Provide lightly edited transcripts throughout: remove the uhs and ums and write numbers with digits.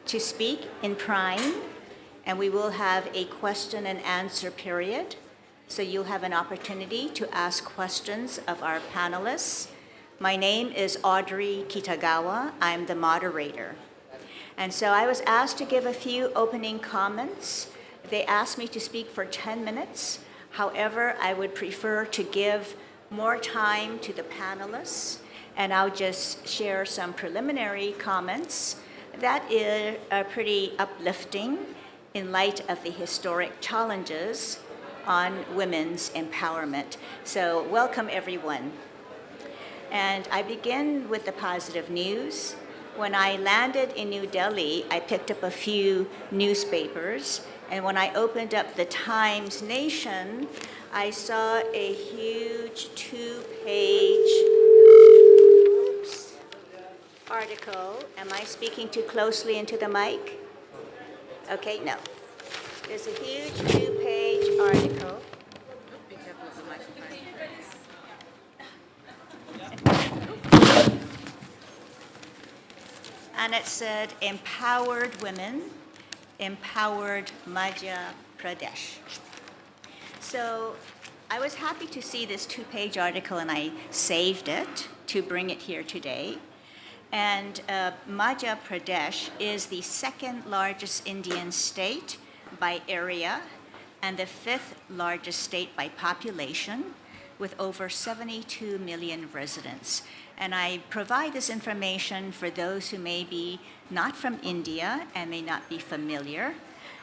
to speak in Prime, and we will have a question and answer period. So you'll have an opportunity to ask questions of our panelists. My name is Audrey Kitagawa. I'm the moderator. And so I was asked to give a few opening comments. They asked me to speak for 10 minutes. However, I would prefer to give more time to the panelists, and I'll just share some preliminary comments that are pretty uplifting in light of the historic challenges on women's empowerment. So welcome, everyone. And I begin with the positive news. When I landed in New Delhi, I picked up a few newspapers, and when I opened up the Times Nation, I saw a huge two-page article. Am I speaking too closely into the mic? Okay, no. There's a huge two-page article. Be careful with the microphone. And it said, "Empowered Women, Empowered Madhya Pradesh." So I was happy to see this two-page article, and I saved it to bring it here today. And Madhya Pradesh is the second largest Indian state by area and the fifth largest state by population, with over 72 million residents. And I provide this information for those who may be not from India and may not be familiar.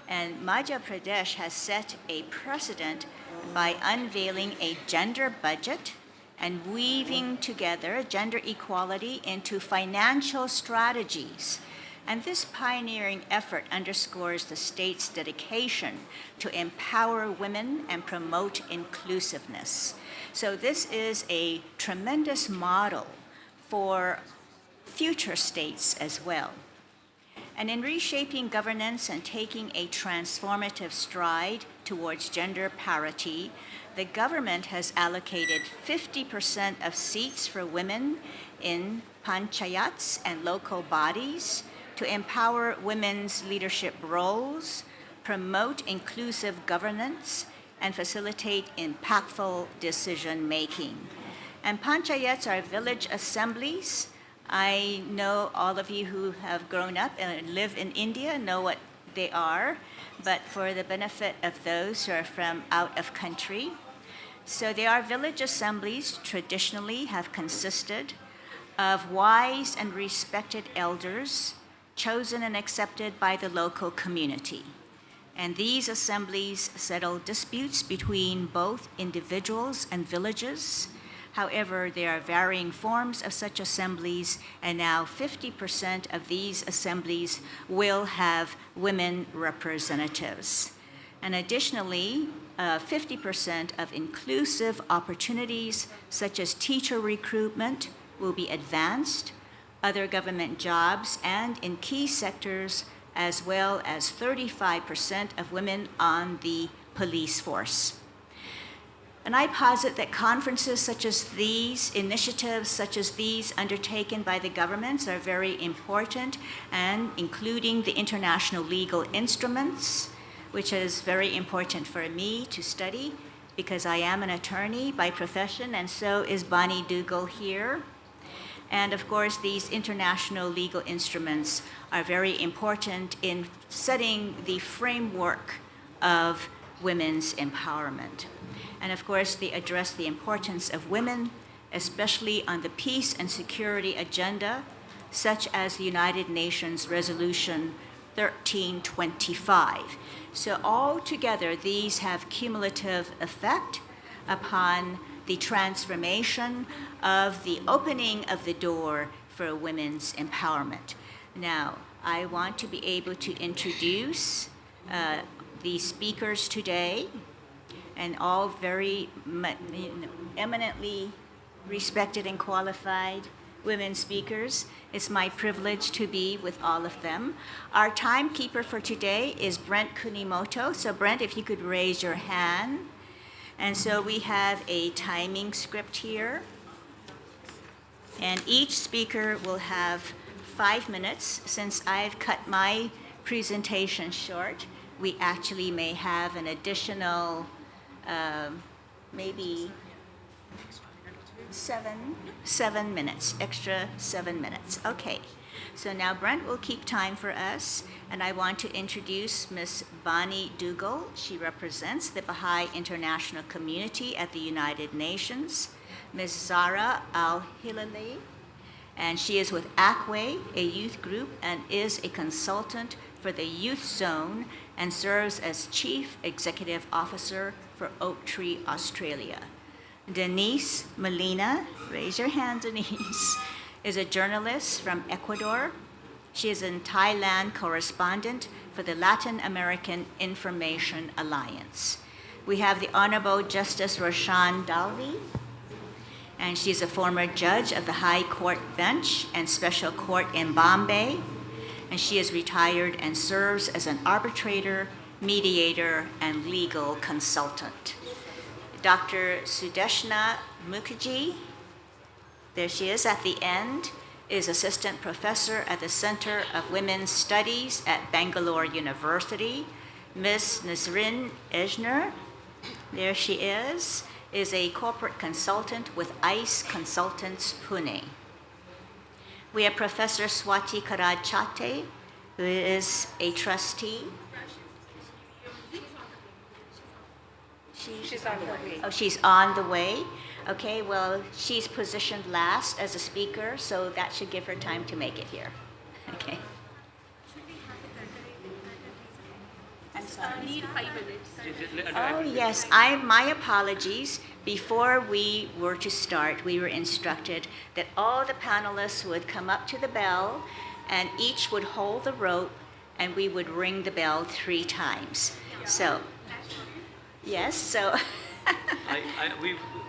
And Madhya Pradesh has set a precedent by unveiling a gender budget and weaving together gender equality into financial strategies. And this pioneering effort underscores the state's dedication to empower women and promote inclusiveness. So this is a tremendous model for future states as well. And in reshaping governance and taking a transformative stride towards gender parity, the government has allocated 50% of seats for women in panchayats and local bodies to empower women's leadership roles, promote inclusive governance, and facilitate impactful decision-making. And panchayats are village assemblies. I know all of you who have grown up and live in India know what they are, but for the benefit of those who are from out of country. So they are village assemblies, traditionally have consisted of wise and respected elders chosen and accepted by the local community. And these assemblies settle disputes between both individuals and villages. However, there are varying forms of such assemblies, and now 50% of these assemblies will have women representatives. And additionally, 50% of inclusive opportunities, such as teacher recruitment, will be advanced, other government jobs, and in key sectors, as well as 35% of women on the police force. And I posit that conferences such as these, initiatives such as these undertaken by the governments are very important, and including the international legal instruments, which is very important for me to study because I am an attorney by profession, and so is Bonnie Dougal here. And of course, these international legal instruments are very important in setting the framework of women's empowerment. And of course, they address the importance of women, especially on the peace and security agenda, such as the United Nations Resolution 1325. So altogether, these have cumulative effect upon the transformation of the opening of the door for women's empowerment. Now, I want to be able to introduce the speakers today, and all very eminently respected and qualified women speakers. It's my privilege to be with all of them. Our timekeeper for today is Brent Kunimoto. So Brent, if you could raise your hand. And so we have a timing script here. And each speaker will have 5 minutes. Since I've cut my presentation short, we actually may have an additional, maybe 7 minutes, extra 7 minutes. Okay. So now Brent will keep time for us, and I want to introduce Ms. Bonnie Dougal. She represents the Baha'i International Community at the United Nations. Ms. Zara Al-Hilali, and she is with ACWE, a youth group, and is a consultant for the Youth Zone and serves as Chief Executive Officer for Oak Tree Australia. Denise Molina, raise your hand, Denise, is a journalist from Ecuador. She is a Thailand correspondent for the Latin American Information Alliance. We have the Honorable Justice Roshan Dalvi, and she's a former judge of the High Court Bench and Special Court in Bombay, and she is retired and serves as an arbitrator, mediator, and legal consultant. Dr. Sudeshna Mukherjee, there she is at the end, is assistant professor at the Center of Women's Studies at Bangalore University. Ms. Nazrin Ejner, there she is a corporate consultant with ICE Consultants, Pune. We have Professor Swati Karachate, who is a trustee. She's on the way. Oh, she's on the way. Okay, well, she's positioned last as a speaker, so that should give her time to make it here. Okay. I'm sorry. Need 5 minutes. Oh, yes, my apologies. Before we were to start, we were instructed that all the panelists would come up to the bell and each would hold the rope and we would ring the bell 3 times. So, yes, so.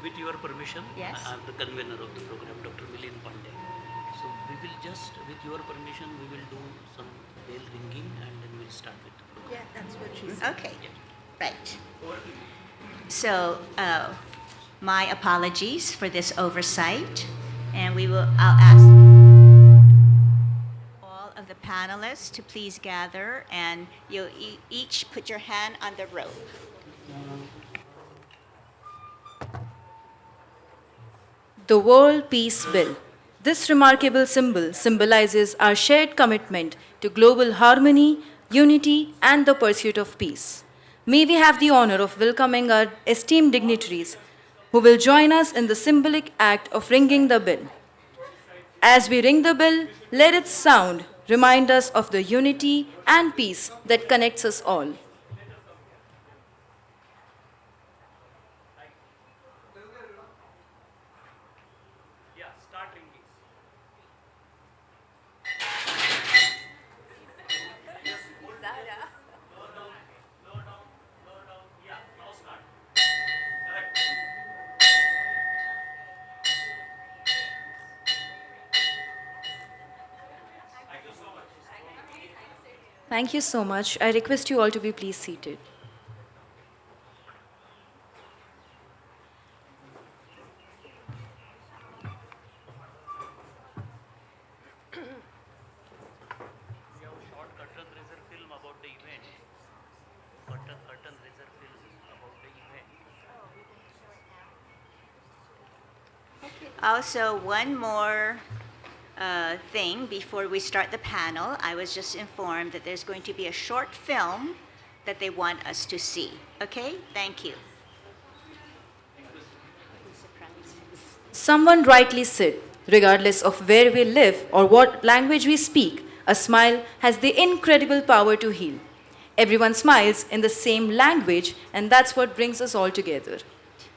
With your permission, yes. I am the convener of the program, Dr. Milind Pandey. So we will just, with your permission, we will do some bell ringing and then we'll start with the program. Yeah, that's what she said. Okay, right. So, my apologies for this oversight, and I'll ask all of the panelists to please gather, and you'll each put your hand on the rope. The World Peace Bill. This remarkable symbol symbolizes our shared commitment to global harmony, unity, and the pursuit of peace. May we have the honor of welcoming our esteemed dignitaries who will join us in the symbolic act of ringing the bell. As we ring the bell, let its sound remind us of the unity and peace that connects us all. Thank you so much. I request you all to be please seated. Also, one more thing before we start the panel. I was just informed that there's going to be a short film that they want us to see. Okay? Thank you. Someone rightly said, regardless of where we live or what language we speak, a smile has the incredible power to heal. Everyone smiles in the same language, and that's what brings us all together.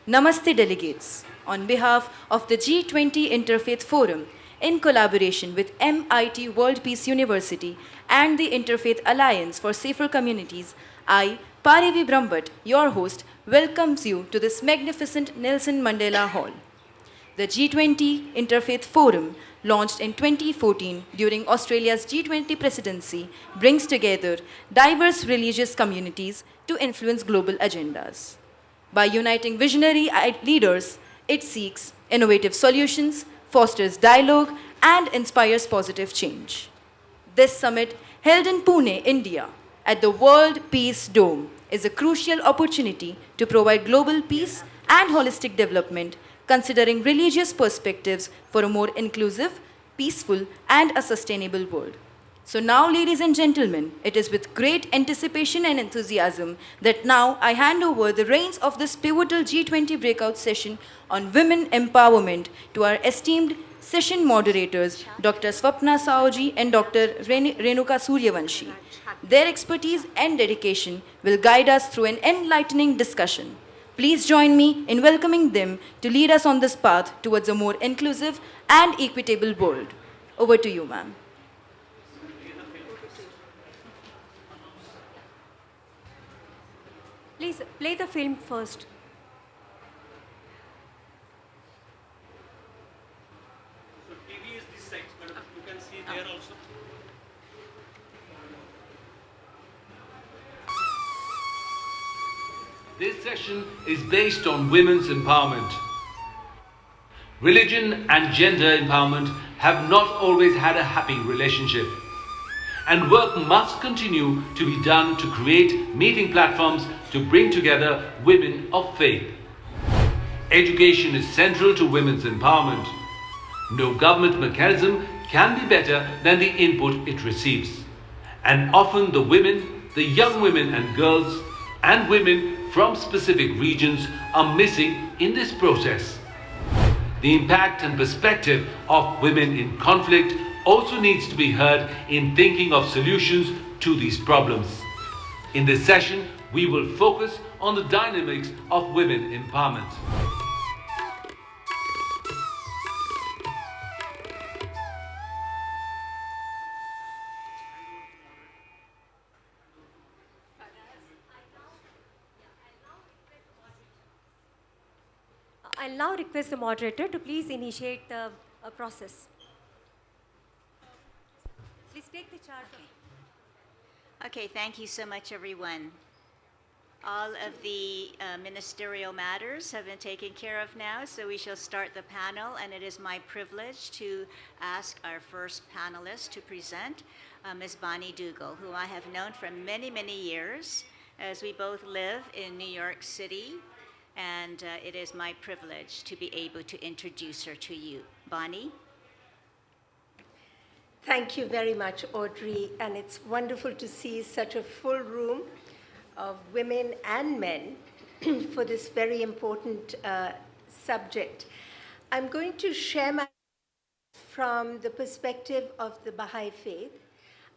Namaste, delegates. On behalf of the G20 Interfaith Forum, in collaboration with MIT World Peace University and the Interfaith Alliance for Safer Communities, I, Parivi Brahmbhatt, your host, welcomes you to this magnificent Nelson Mandela Hall. The G20 Interfaith Forum, launched in 2014 during Australia's G20 presidency, brings together diverse religious communities to influence global agendas. By uniting visionary leaders, it seeks innovative solutions, fosters dialogue, and inspires positive change. This summit, held in Pune, India, at the World Peace Dome, is a crucial opportunity to provide global peace and holistic development, considering religious perspectives for a more inclusive, peaceful, and a sustainable world. So now, ladies and gentlemen, it is with great anticipation and enthusiasm that now I hand over the reins of this pivotal G20 breakout session on women empowerment to our esteemed session moderators, Dr. Swapna Saoji and Dr. Renuka Suryavanshi. Their expertise and dedication will guide us through an enlightening discussion. Please join me in welcoming them to lead us on this path towards a more inclusive and equitable world. Over to you, ma'am. Please play the film first. So TV is this side, but you can see there also. This session is based on women's empowerment. Religion and gender empowerment have not always had a happy relationship, and work must continue to be done to create meeting platforms to bring together women of faith. Education is central to women's empowerment. No government mechanism can be better than the input it receives. And often the women, the young women and girls, and women from specific regions are missing in this process. The impact and perspective of women in conflict also needs to be heard in thinking of solutions to these problems. In this session, we will focus on the dynamics of women empowerment. I'll now request the moderator to please initiate the process. Please take the charge. Okay, thank you so much, everyone. All of the ministerial matters have been taken care of now, so we shall start the panel, and it is my privilege to ask our first panelist to present, Ms. Bonnie Dougal, who I have known for many, many years, as we both live in New York City, and it is my privilege to be able to introduce her to you. Bonnie? Thank you very much, Audrey, and it's wonderful to see such a full room of women and men for this very important subject. I'm going to share my from the perspective of the Baha'i faith.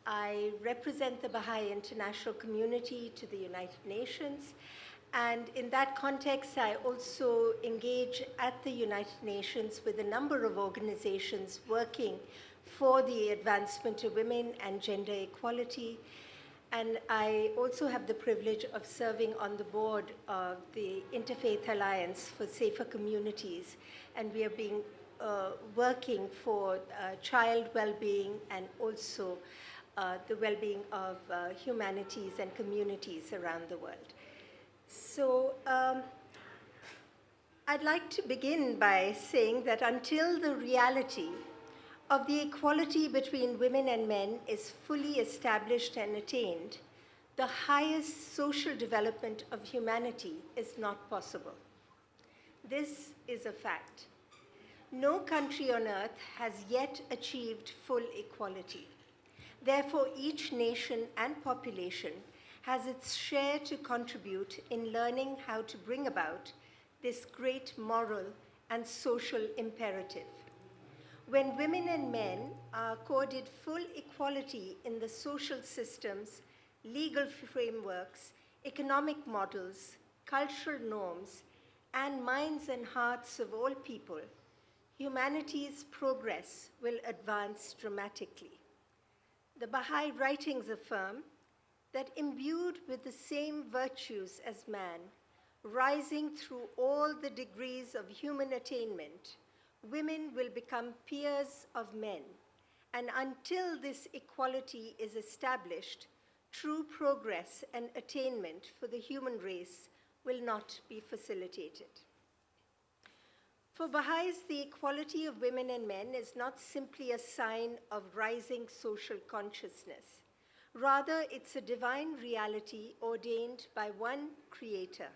I represent the Baha'i international community to the United Nations, and in that context, I also engage at the United Nations with a number of organizations working for the advancement of women and gender equality. And I also have the privilege of serving on the board of the Interfaith Alliance for Safer Communities. And we are working for child well-being and also the well-being of humanities and communities around the world. So I'd like to begin by saying that until the reality of the equality between women and men is fully established and attained, the highest social development of humanity is not possible. This is a fact. No country on earth has yet achieved full equality. Therefore, each nation and population has its share to contribute in learning how to bring about this great moral and social imperative. When women and men are accorded full equality in the social systems, legal frameworks, economic models, cultural norms, and minds and hearts of all people, humanity's progress will advance dramatically. The Baha'i writings affirm that imbued with the same virtues as man, rising through all the degrees of human attainment, women will become peers of men. And until this equality is established, true progress and attainment for the human race will not be facilitated. For Baha'is, the equality of women and men is not simply a sign of rising social consciousness. Rather, it's a divine reality ordained by one creator.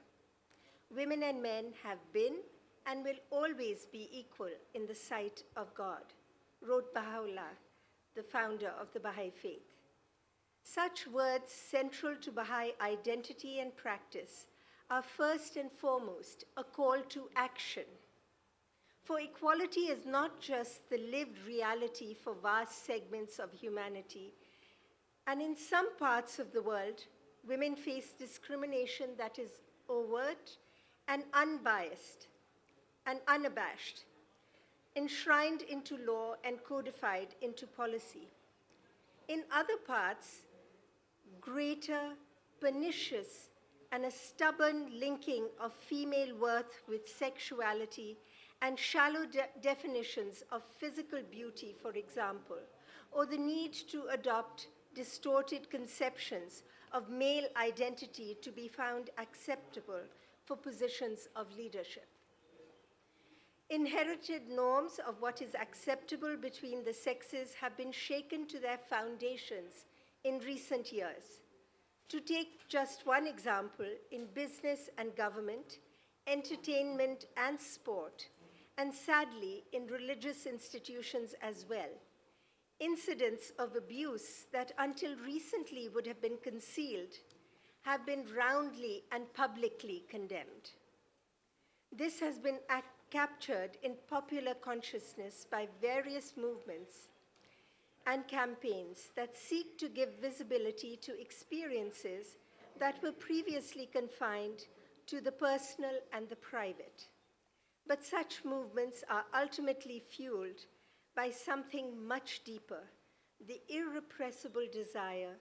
Women and men have been and will always be equal in the sight of God, wrote Baha'u'llah, the founder of the Baha'i faith. Such words central to Baha'i identity and practice are first and foremost a call to action. For equality is not just the lived reality for vast segments of humanity, and in some parts of the world, women face discrimination that is overt and unbiased and unabashed, enshrined into law and codified into policy. In other parts, greater, pernicious, and a stubborn linking of female worth with sexuality and shallow definitions of physical beauty, for example, or the need to adopt distorted conceptions of male identity to be found acceptable for positions of leadership. Inherited norms of what is acceptable between the sexes have been shaken to their foundations in recent years. To take just one example, in business and government, entertainment and sport, and sadly, in religious institutions as well, incidents of abuse that until recently would have been concealed have been roundly and publicly condemned. This has been captured in popular consciousness by various movements and campaigns that seek to give visibility to experiences that were previously confined to the personal and the private. But such movements are ultimately fueled by something much deeper, the irrepressible desire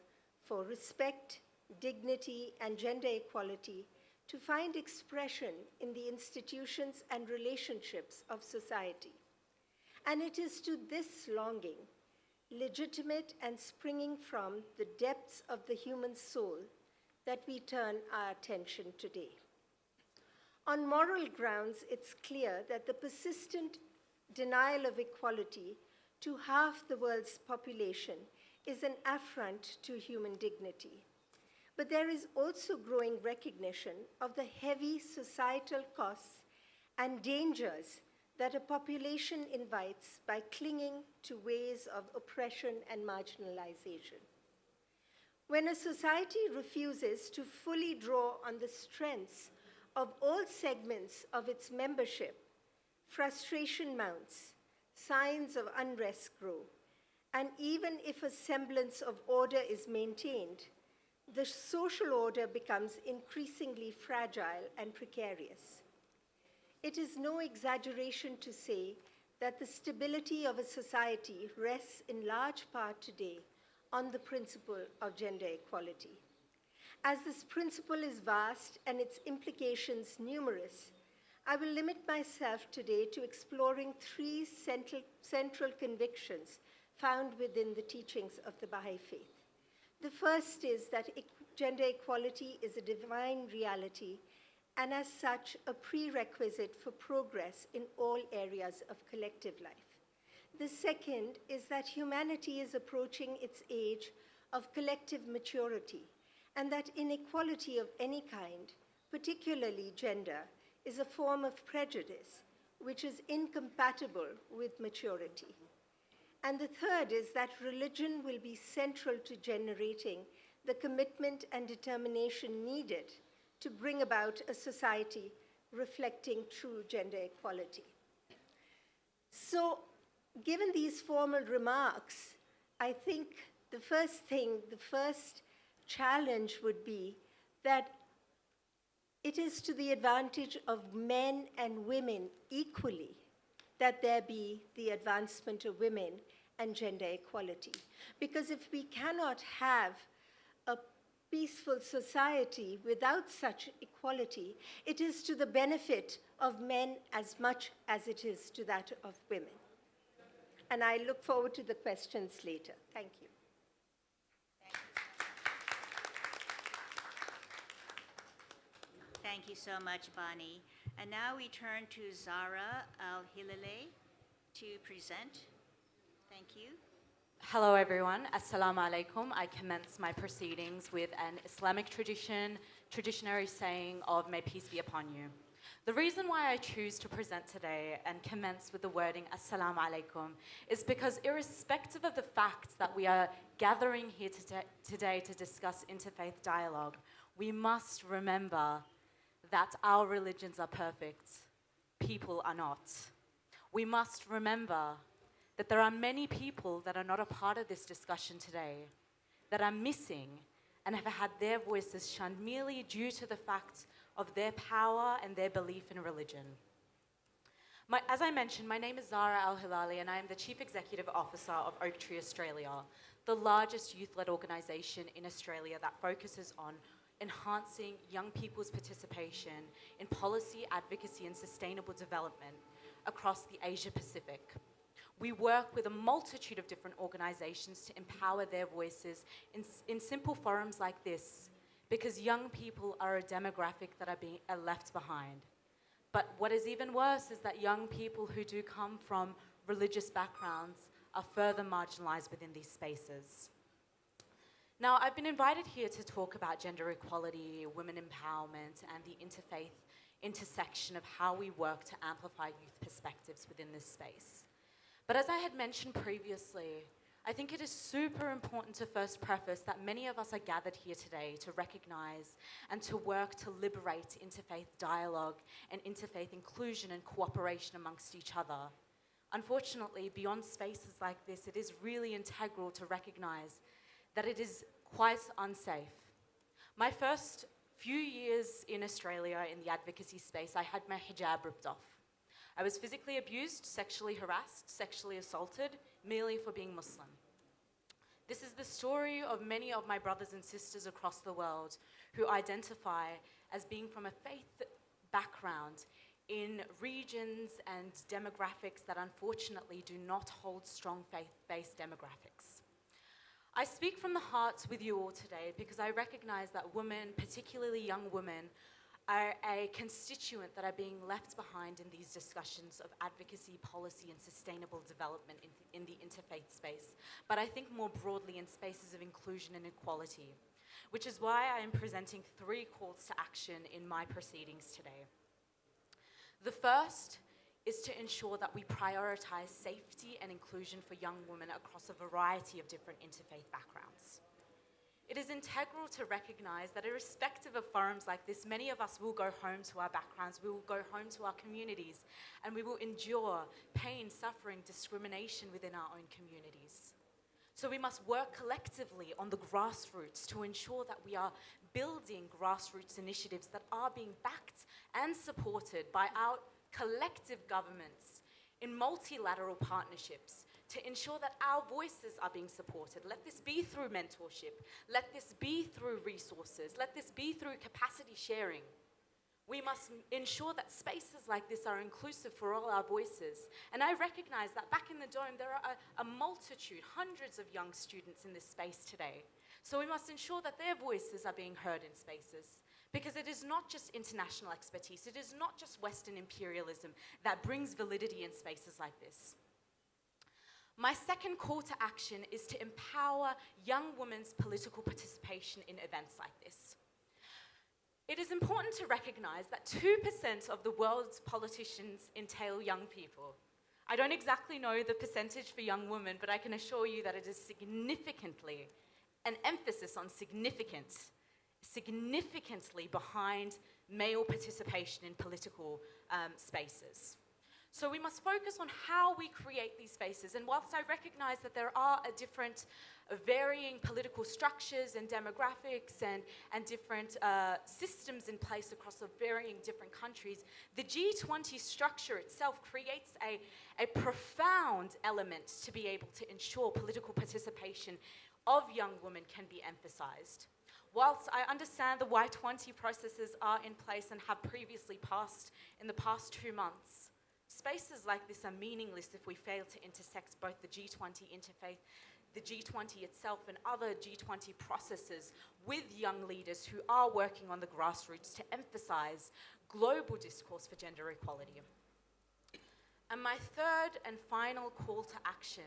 for respect, dignity, and gender equality to find expression in the institutions and relationships of society. And it is to this longing, legitimate and springing from the depths of the human soul, that we turn our attention today. On moral grounds, it's clear that the persistent denial of equality to half the world's population is an affront to human dignity. But there is also growing recognition of the heavy societal costs and dangers that a population invites by clinging to ways of oppression and marginalization. When a society refuses to fully draw on the strengths of all segments of its membership, frustration mounts, signs of unrest grow, and even if a semblance of order is maintained, the social order becomes increasingly fragile and precarious. It is no exaggeration to say that the stability of a society rests in large part today on the principle of gender equality. As this principle is vast and its implications numerous, I will limit myself today to exploring three central convictions found within the teachings of the Baha'i faith. The first is that gender equality is a divine reality and as such a prerequisite for progress in all areas of collective life. The second is that humanity is approaching its age of collective maturity, and that inequality of any kind, particularly gender, is a form of prejudice which is incompatible with maturity. And the third is that religion will be central to generating the commitment and determination needed to bring about a society reflecting true gender equality. So, given these formal remarks, I think the first challenge would be that it is to the advantage of men and women equally that there be the advancement of women and gender equality. Because if we cannot have a peaceful society without such equality, it is to the benefit of men as much as it is to that of women. And I look forward to the questions later. Thank you. Thank you so much, Bani. And now we turn to Zara Al-Hilale to present. Thank you. Hello everyone, Assalamu alaikum. I commence my proceedings with an Islamic traditionary saying of may peace be upon you. The reason why I choose to present today and commence with the wording Assalamu alaikum is because irrespective of the fact that we are gathering here today to discuss interfaith dialogue, we must remember that our religions are perfect, people are not. We must remember that there are many people that are not a part of this discussion today, that are missing and have had their voices shunned merely due to the fact of their power and their belief in religion. As I mentioned, my name is Zara Al-Hilali and I am the Chief Executive Officer of Oak Tree Australia, the largest youth-led organisation in Australia that focuses on enhancing young people's participation in policy, advocacy and sustainable development across the Asia Pacific. We work with a multitude of different organizations to empower their voices in simple forums like this, because young people are a demographic that are left behind. But what is even worse is that young people who do come from religious backgrounds are further marginalized within these spaces. Now, I've been invited here to talk about gender equality, women empowerment, and the interfaith intersection of how we work to amplify youth perspectives within this space. But as I had mentioned previously, I think it is super important to first preface that many of us are gathered here today to recognize and to work to liberate interfaith dialogue and interfaith inclusion and cooperation amongst each other. Unfortunately, beyond spaces like this, it is really integral to recognize that it is quite unsafe. My first few years in Australia in the advocacy space, I had my hijab ripped off. I was physically abused, sexually harassed, sexually assaulted, merely for being Muslim. This is the story of many of my brothers and sisters across the world who identify as being from a faith background in regions and demographics that unfortunately do not hold strong faith-based demographics. I speak from the heart with you all today because I recognize that women, particularly young women, are a constituent that are being left behind in these discussions of advocacy, policy, and sustainable development in the interfaith space, but I think more broadly in spaces of inclusion and equality, which is why I am presenting 3 calls to action in my proceedings today. The first is to ensure that we prioritize safety and inclusion for young women across a variety of different interfaith backgrounds. It is integral to recognize that irrespective of forums like this, many of us will go home to our backgrounds, we will go home to our communities, and we will endure pain, suffering, discrimination within our own communities. So we must work collectively on the grassroots to ensure that we are building grassroots initiatives that are being backed and supported by our collective governments in multilateral partnerships to ensure that our voices are being supported. Let this be through mentorship. Let this be through resources. Let this be through capacity sharing. We must ensure that spaces like this are inclusive for all our voices. And I recognize that back in the Dome, there are a multitude, hundreds of young students in this space today. So we must ensure that their voices are being heard in spaces. Because it is not just international expertise, it is not just Western imperialism that brings validity in spaces like this. My second call to action is to empower young women's political participation in events like this. It is important to recognize that 2% of the world's politicians entail young people. I don't exactly know the percentage for young women, but I can assure you that it is significantly, an emphasis on significantly behind male participation in political spaces. So we must focus on how we create these spaces. And whilst I recognize that there are varying political structures and demographics and different systems in place across varying different countries, the G20 structure itself creates a profound element to be able to ensure political participation of young women can be emphasized. Whilst I understand the Y20 processes are in place and have previously passed in the past 2 months, spaces like this are meaningless if we fail to intersect both the G20 Interfaith, the G20 itself, and other G20 processes with young leaders who are working on the grassroots to emphasize global discourse for gender equality. And my third and final call to action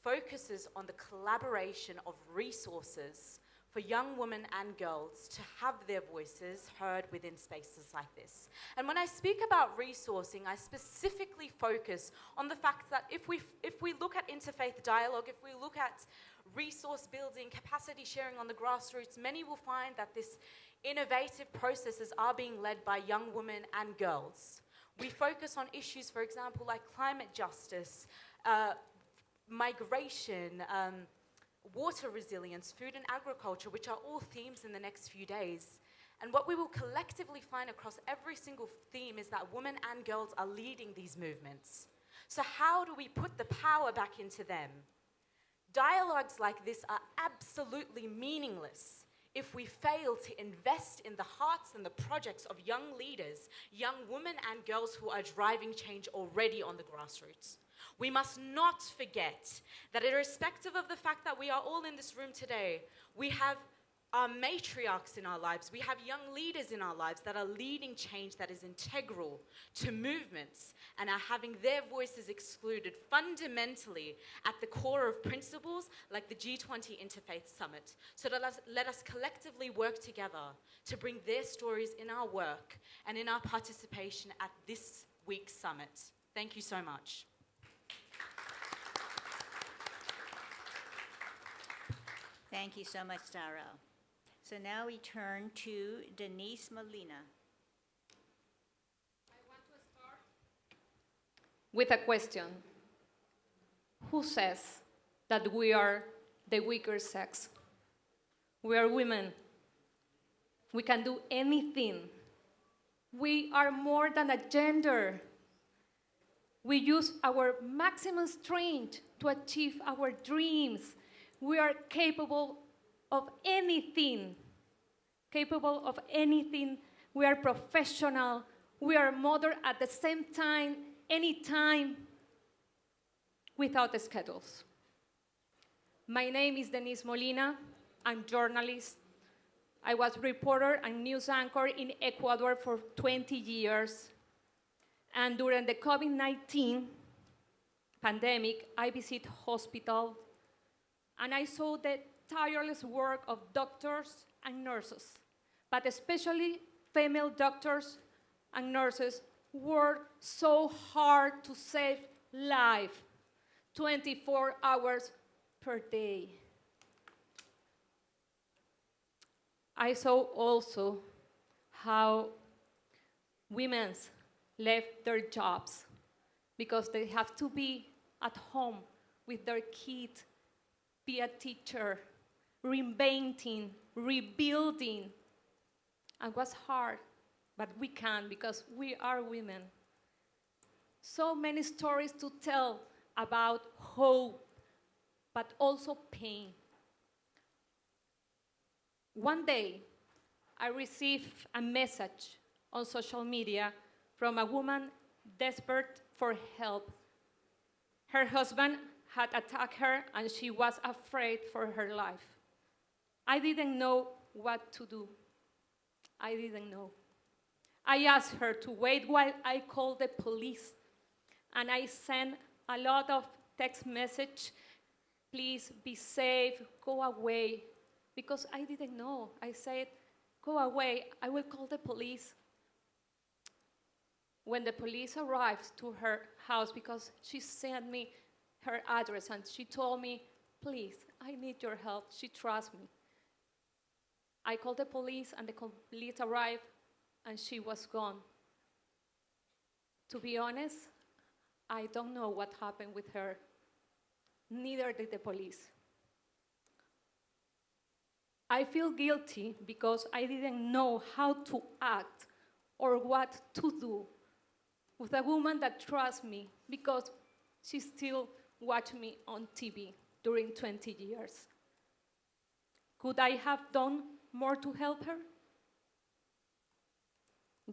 focuses on the collaboration of resources for young women and girls to have their voices heard within spaces like this. And when I speak about resourcing, I specifically focus on the fact that if we look at interfaith dialogue, if we look at resource building, capacity sharing on the grassroots, many will find that this innovative processes are being led by young women and girls. We focus on issues, for example, like climate justice, migration, water resilience, food and agriculture, which are all themes in the next few days. And what we will collectively find across every single theme is that women and girls are leading these movements. So how do we put the power back into them? Dialogues like this are absolutely meaningless if we fail to invest in the hearts and the projects of young leaders, young women and girls who are driving change already on the grassroots. We must not forget that irrespective of the fact that we are all in this room today, we have our matriarchs in our lives, we have young leaders in our lives that are leading change that is integral to movements and are having their voices excluded fundamentally at the core of principles like the G20 Interfaith Summit. So let us collectively work together to bring their stories in our work and in our participation at this week's summit. Thank you so much. Thank you so much, Sarah. So now we turn to Denise Molina. With a question. Who says that we are the weaker sex? We are women. We can do anything. We are more than a gender. We use our maximum strength to achieve our dreams. We are capable of anything. Capable of anything. We are professional. We are mother at the same time, anytime, without schedules. My name is Denise Molina. I'm journalist. I was reporter and news anchor in Ecuador for 20 years. And during the COVID-19 pandemic, I visited hospitals and I saw the tireless work of doctors and nurses, but especially female doctors and nurses work so hard to save life, 24 hours per day. I saw also how women left their jobs because they have to be at home with their kids, be a teacher, reinventing, rebuilding. And it was hard, but we can because we are women. So many stories to tell about hope, but also pain. One day, I received a message on social media from a woman desperate for help. Her husband had attacked her and she was afraid for her life. I didn't know what to do. I didn't know. I asked her to wait while I called the police. And I sent a lot of text message, please be safe, go away. Because I didn't know. I said, go away, I will call the police. When the police arrived to her house, because she sent me her address and she told me, please, I need your help, she trusts me. I called the police and the police arrived and she was gone. To be honest, I don't know what happened with her. Neither did the police. I feel guilty because I didn't know how to act or what to do with a woman that trusts me because she still watched me on TV during 20 years. Could I have done more to help her?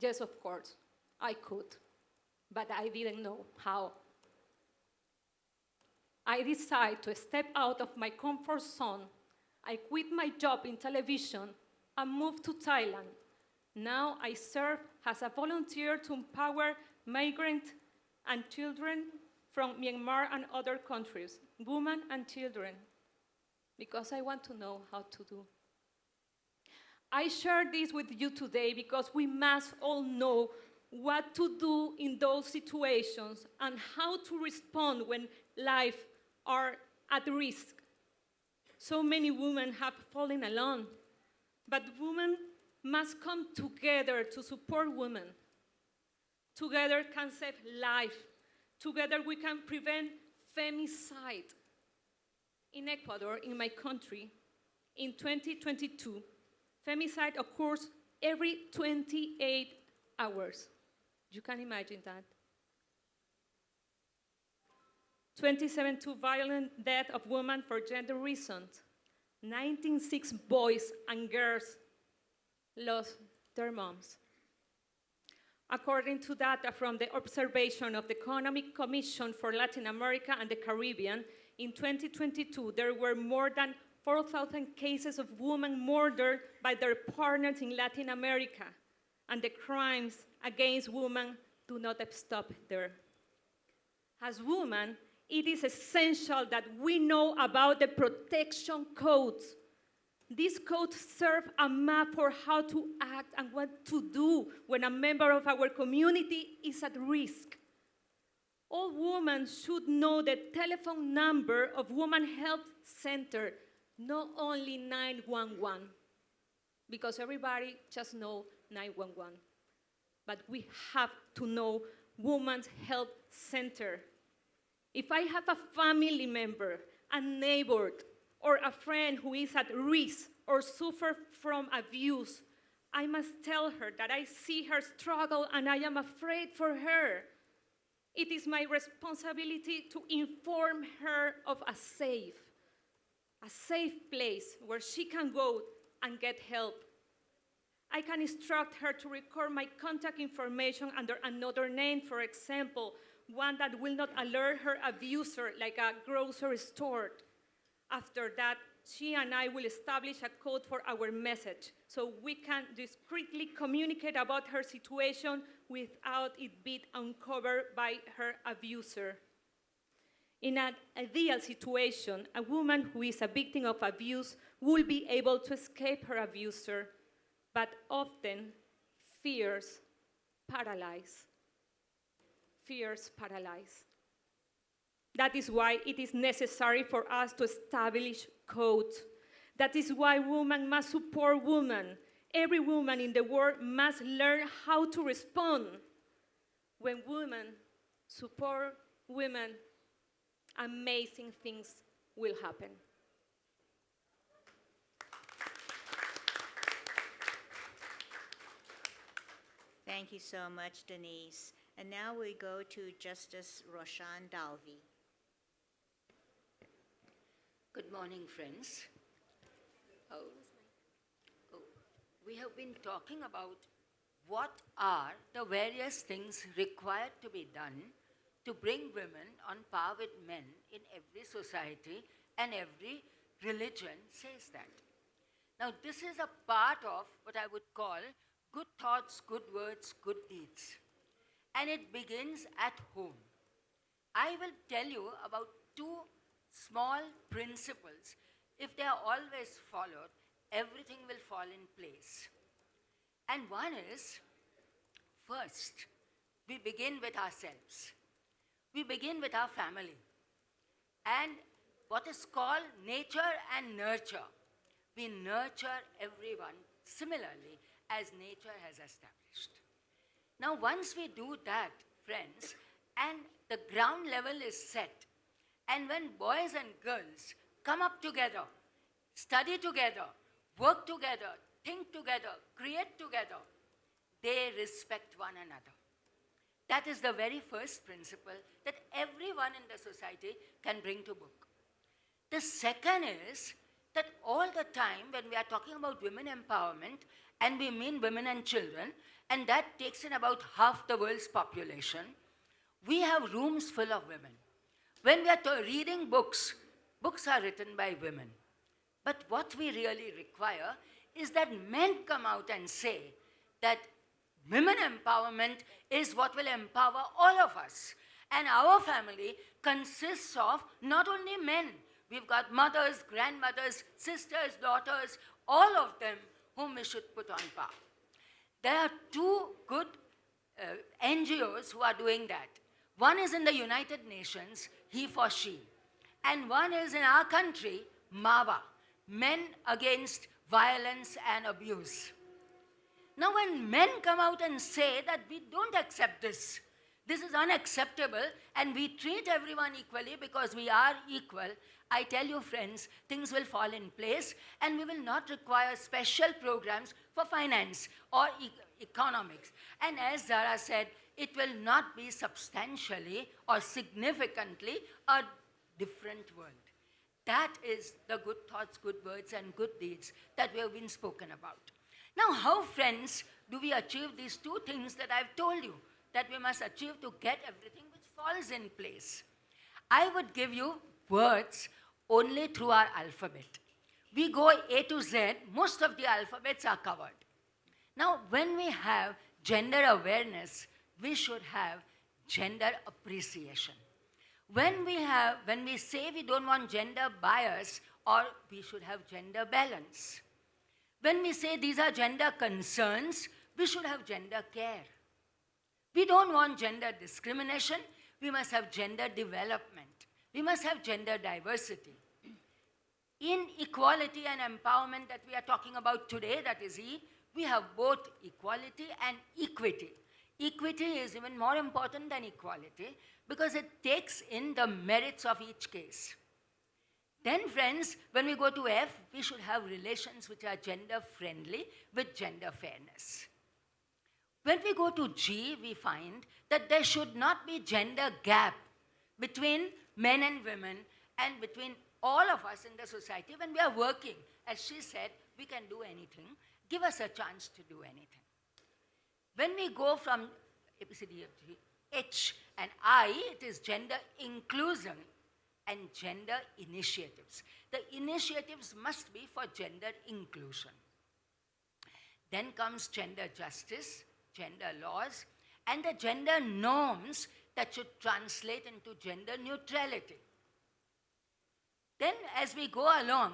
Yes, of course, I could, but I didn't know how. I decided to step out of my comfort zone. I quit my job in television and moved to Thailand Now I serve as a volunteer to empower migrant and children from Myanmar and other countries, women and children, because I want to know how to do. I share this with you today because we must all know what to do in those situations and how to respond when life are at risk. So many women have fallen alone, but women must come together to support women. Together can save life. Together we can prevent femicide. In Ecuador, in my country, in 2022, femicide occurs every 28 hours. You can imagine that. 27 violent death of women for gender reasons. 96 boys and girls lost their moms. According to data from the observation of the Economic Commission for Latin America and the Caribbean, in 2022, there were more than 4,000 cases of women murdered by their partners in Latin America, and the crimes against women do not stop there. As women, it is essential that we know about the protection codes. These codes serve a map for how to act and what to do when a member of our community is at risk. All women should know the telephone number of Women Health Center, not only 911, because everybody just knows 911. But we have to know Women's Health Center. If I have a family member, a neighbor, or a friend who is at risk or suffer from abuse, I must tell her that I see her struggle and I am afraid for her. It is my responsibility to inform her of a safe place where she can go and get help. I can instruct her to record my contact information under another name, for example, one that will not alert her abuser, like a grocery store. After that, she and I will establish a code for our message so we can discreetly communicate about her situation without it being uncovered by her abuser. In an ideal situation, a woman who is a victim of abuse will be able to escape her abuser, but often fears paralyze. Fears paralyze. That is why it is necessary for us to establish codes. That is why women must support women. Every woman in the world must learn how to respond. When women support women, amazing things will happen. Thank you so much, Denise. And now we go to Justice Roshan Dalvi. Good morning, friends. We have been talking about what are the various things required to be done to bring women on par with men in every society, and every religion says that. Now, this is a part of what I would call good thoughts, good words, good deeds. And it begins at home. I will tell you about two small principles. If they are always followed, everything will fall in place. And one is, first, we begin with ourselves. We begin with our family. And what is called nature and nurture. We nurture everyone similarly as nature has established. Now, once we do that, friends, and the ground level is set, and when boys and girls come up together, study together, work together, think together, create together, they respect one another. That is the very first principle that everyone in the society can bring to book. The second is that all the time when we are talking about women empowerment, and we mean women and children, and that takes in about half the world's population, we have rooms full of women. When we are reading books, books are written by women. But what we really require is that men come out and say that women empowerment is what will empower all of us. And our family consists of not only men, we've got mothers, grandmothers, sisters, daughters, all of them whom we should put on par. There are two good NGOs who are doing that. One is in the United Nations, He for She. And one is in our country, MAVA, Men Against Violence and Abuse. Now when men come out and say that we don't accept this, this is unacceptable, and we treat everyone equally because we are equal, I tell you friends, things will fall in place and we will not require special programs for finance or economics. And as Zara said, it will not be substantially or significantly a different world. That is the good thoughts, good words, and good deeds that we have been spoken about. Now, how, friends, do we achieve these two things that I've told you that we must achieve to get everything which falls in place? I would give you words only through our alphabet. We go A to Z, most of the alphabets are covered. Now, when we have gender awareness, we should have gender appreciation. When we say we don't want gender bias, or we should have gender balance. When we say these are gender concerns, we should have gender care. We don't want gender discrimination, we must have gender development. We must have gender diversity. In equality and empowerment that we are talking about today, that is E, we have both equality and equity. Equity is even more important than equality because it takes in the merits of each case. Then, friends, when we go to F, we should have relations which are gender-friendly with gender fairness. When we go to G, we find that there should not be gender gap between men and women and between all of us in the society. When we are working, as she said, we can do anything. Give us a chance to do anything. When we go from A, B, C, D, F, G, H and I, it is gender inclusion and gender initiatives. The initiatives must be for gender inclusion. Then comes gender justice, gender laws, and the gender norms that should translate into gender neutrality. Then as we go along,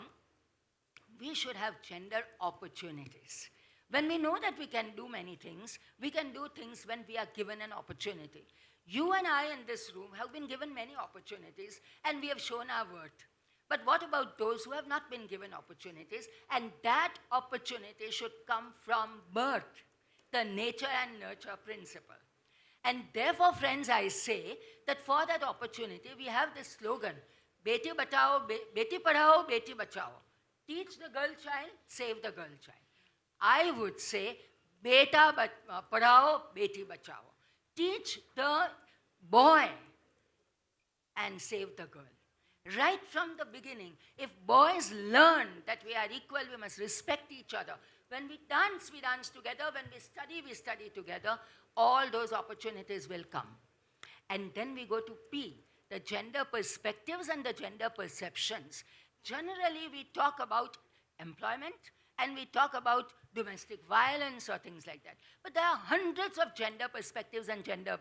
we should have gender opportunities. When we know that we can do many things, we can do things when we are given an opportunity. You and I in this room have been given many opportunities and we have shown our worth. But what about those who have not been given opportunities? And that opportunity should come from birth, the nature and nurture principle. And therefore, friends, I say that for that opportunity, we have this slogan, Beti Bachao, Beti Padhao, Beti Bachao. Teach the girl child, save the girl child. I would say, Beta Padhao, Beti Bachao. Teach the boy and save the girl. Right from the beginning, if boys learn that we are equal, we must respect each other. When we dance together. When we study together. All those opportunities will come. And then we go to P, the gender perspectives and the gender perceptions. Generally, we talk about employment and we talk about domestic violence or things like that. But there are hundreds of gender perspectives and gender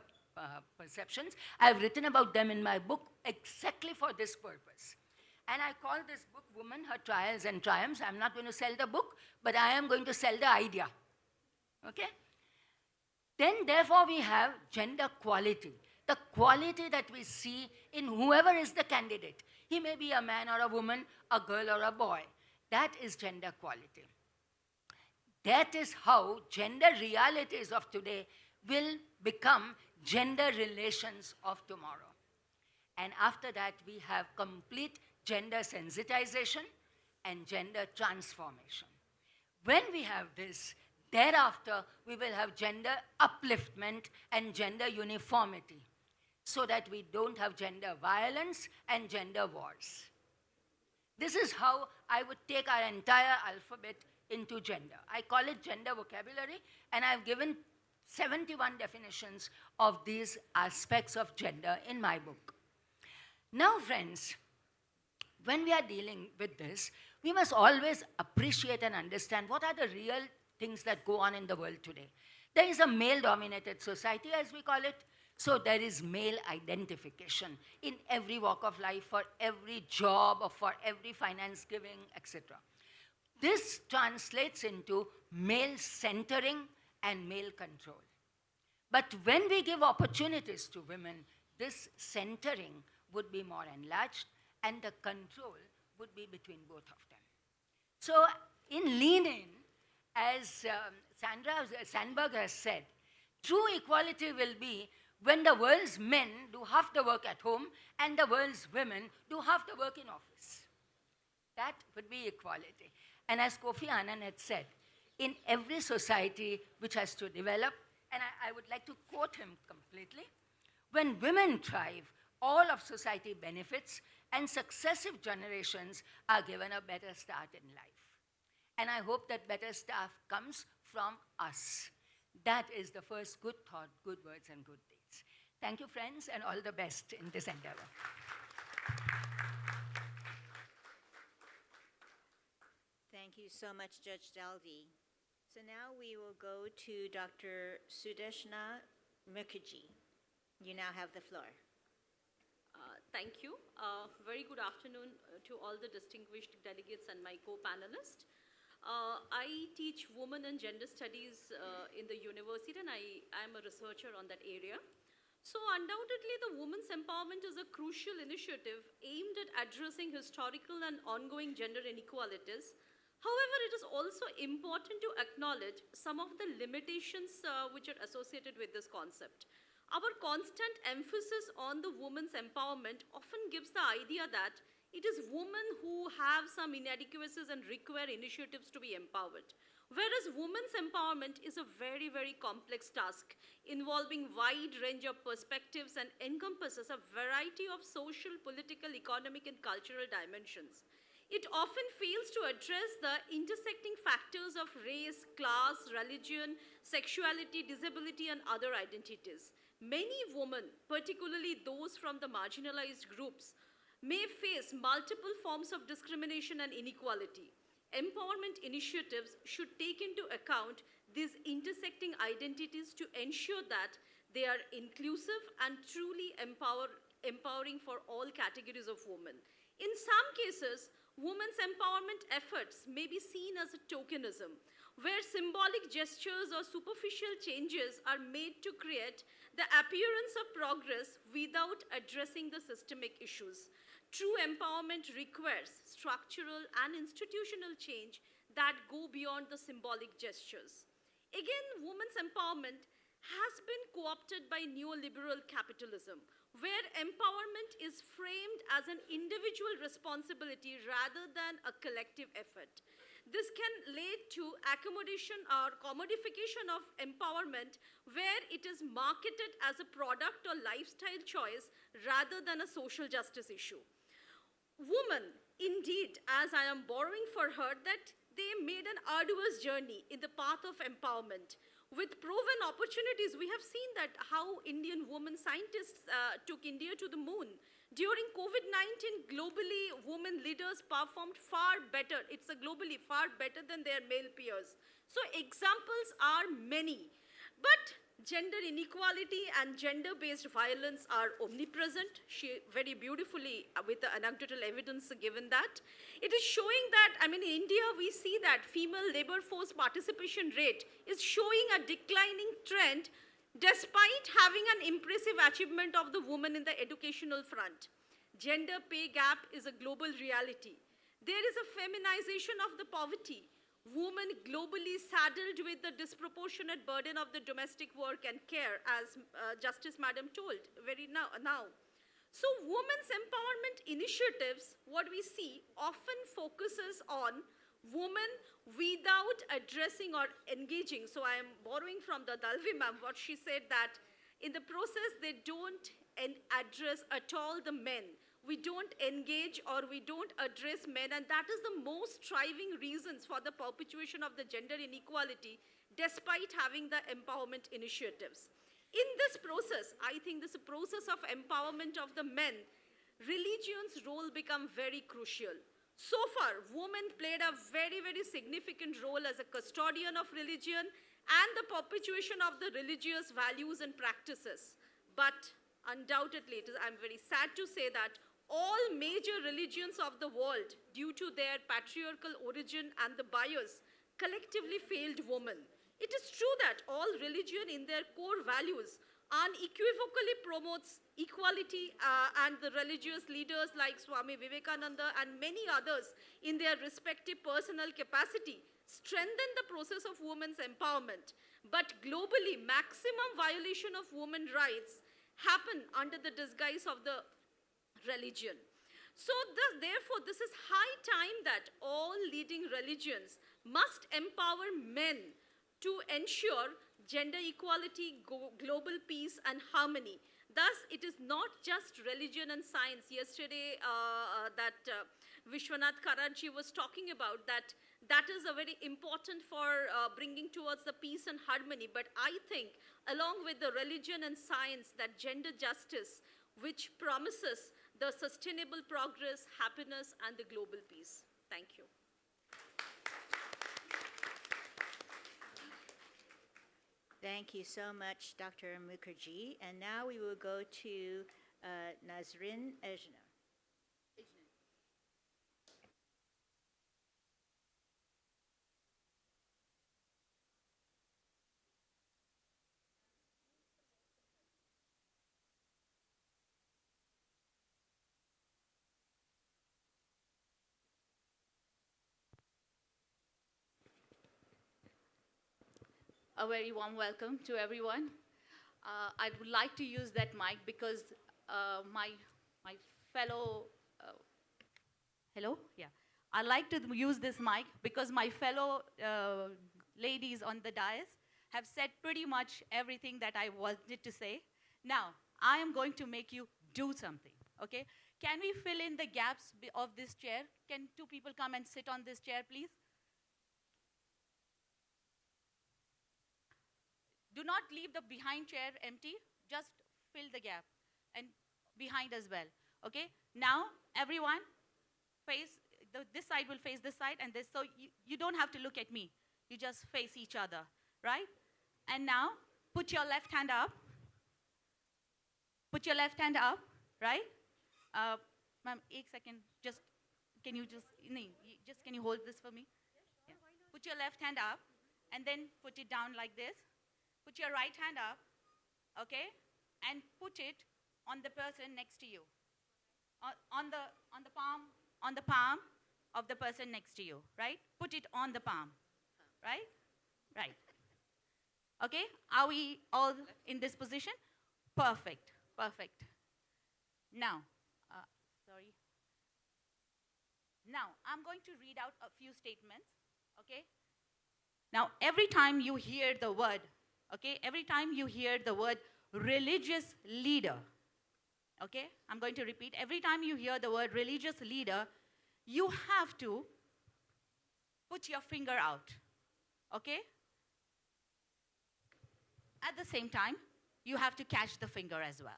perceptions. I've written about them in my book exactly for this purpose. And I call this book Woman, Her Trials and Triumphs. I'm not going to sell the book, but I am going to sell the idea. Okay? Then, therefore, we have gender quality. The quality that we see in whoever is the candidate. He may be a man or a woman, a girl or a boy. That is gender quality. That is how gender realities of today will become gender relations of tomorrow. And after that, we have complete gender sensitization and gender transformation. When we have this, thereafter, we will have gender upliftment and gender uniformity so that we don't have gender violence and gender wars. This is how I would take our entire alphabet into gender. I call it gender vocabulary, and I've given 71 definitions of these aspects of gender in my book. Now, friends, when we are dealing with this, we must always appreciate and understand what are the real things that go on in the world today. There is a male-dominated society, as we call it, so there is male identification in every walk of life, for every job, or for every finance giving, etc. This translates into male centering and male control. But when we give opportunities to women, this centering would be more enlarged and the control would be between both of them. So in Lean In, as Sandra Sandberg has said, true equality will be when the world's men do half the work at home and the world's women do half the work in office. That would be equality. And as Kofi Annan had said, in every society which has to develop, and I would like to quote him completely, when women thrive, all of society benefits and successive generations are given a better start in life. And I hope that better start comes from us. That is the first good thought, good words, and good deeds. Thank you, friends, and all the best in this endeavor. Thank you so much, Judge Dalvi. So now we will go to Dr. Sudeshna Mukherjee. You now have the floor. Thank you. Very good afternoon to all the distinguished delegates and my co-panelists. I teach women and gender studies in the university, and I am a researcher on that area. So undoubtedly, the women's empowerment is a crucial initiative aimed at addressing historical and ongoing gender inequalities. However, it is also important to acknowledge some of the limitations which are associated with this concept. Our constant emphasis on the women's empowerment often gives the idea that it is women who have some inadequacies and require initiatives to be empowered. Whereas women's empowerment is a very, very complex task involving wide range of perspectives and encompasses a variety of social, political, economic, and cultural dimensions. It often fails to address the intersecting factors of race, class, religion, sexuality, disability, and other identities. Many women, particularly those from the marginalized groups, may face multiple forms of discrimination and inequality. Empowerment initiatives should take into account these intersecting identities to ensure that they are inclusive and truly empowering for all categories of women. In some cases, women's empowerment efforts may be seen as a tokenism, where symbolic gestures or superficial changes are made to create the appearance of progress without addressing the systemic issues. True empowerment requires structural and institutional change that go beyond the symbolic gestures. Again, women's empowerment has been co-opted by neoliberal capitalism, where empowerment is framed as an individual responsibility rather than a collective effort. This can lead to accommodation or commodification of empowerment, where it is marketed as a product or lifestyle choice rather than a social justice issue. Women, indeed, as I am borrowing for her, that they made an arduous journey in the path of empowerment. With proven opportunities, we have seen that how Indian women scientists took India to the moon. During COVID-19, globally, women leaders performed far better. It's globally far better than their male peers. So examples are many. But gender inequality and gender-based violence are omnipresent. She very beautifully, with the anecdotal evidence given that. It is showing that, in India, we see that female labor force participation rate is showing a declining trend despite having an impressive achievement of the woman in the educational front. Gender pay gap is a global reality. There is a feminization of the poverty. Women globally saddled with the disproportionate burden of the domestic work and care, as Justice Madam told now. So women's empowerment initiatives, what we see, often focuses on women without addressing or engaging. So I am borrowing from the Dalvi ma'am, what she said, that in the process they don't address at all the men. We don't engage or we don't address men, and that is the most driving reasons for the perpetuation of the gender inequality despite having the empowerment initiatives. In this process, I think this process of empowerment of the men, religion's role becomes very crucial. So far, women played a very, very significant role as a custodian of religion and the perpetuation of the religious values and practices. But undoubtedly, I'm very sad to say that all major religions of the world, due to their patriarchal origin and the bias, collectively failed women. It is true that all religion in their core values unequivocally promotes equality, and the religious leaders like Swami Vivekananda and many others in their respective personal capacity strengthen the process of women's empowerment. But globally, maximum violation of women's rights happen under the disguise of the religion. So therefore, this is high time that all leading religions must empower men to ensure gender equality, global peace and harmony. Thus, it is not just religion and science. Yesterday, Vishwanath Karanchi was talking about that is a very important for bringing towards the peace and harmony. But I think along with the religion and science, that gender justice, which promises the sustainable progress, happiness and the global peace. Thank you. Thank you so much, Dr. Mukherjee. And now we will go to Nazrin Ejner. A very warm welcome to everyone. I would like to use that mic because my fellow, hello? Yeah. I like to use this mic because my fellow ladies on the dais have said pretty much everything that I wanted to say. Now, I am going to make you do something, okay? Can we fill in the gaps of this chair? Can two people come and sit on this chair, please? Do not leave the behind chair empty, just fill the gap, and behind as well, okay? Now, everyone, this side will face this side, and this, so you don't have to look at me. You just face each other, right? And now, put your left hand up. Put your left hand up, right? Ma'am, एक second, can you hold this for me? Yeah. Put your left hand up, and then put it down like this. Put your right hand up, okay, and put it on the person next to you, on the palm of the person next to you, right? Put it on the palm, right? Right. Okay, are we all in this position? Perfect, perfect. Now, Now, I'm going to read out a few statements, okay? Now, every time you hear the word, okay, every time you hear the word religious leader, okay, I'm going to repeat, every time you hear the word religious leader, you have to put your finger out, okay? At the same time, you have to catch the finger as well.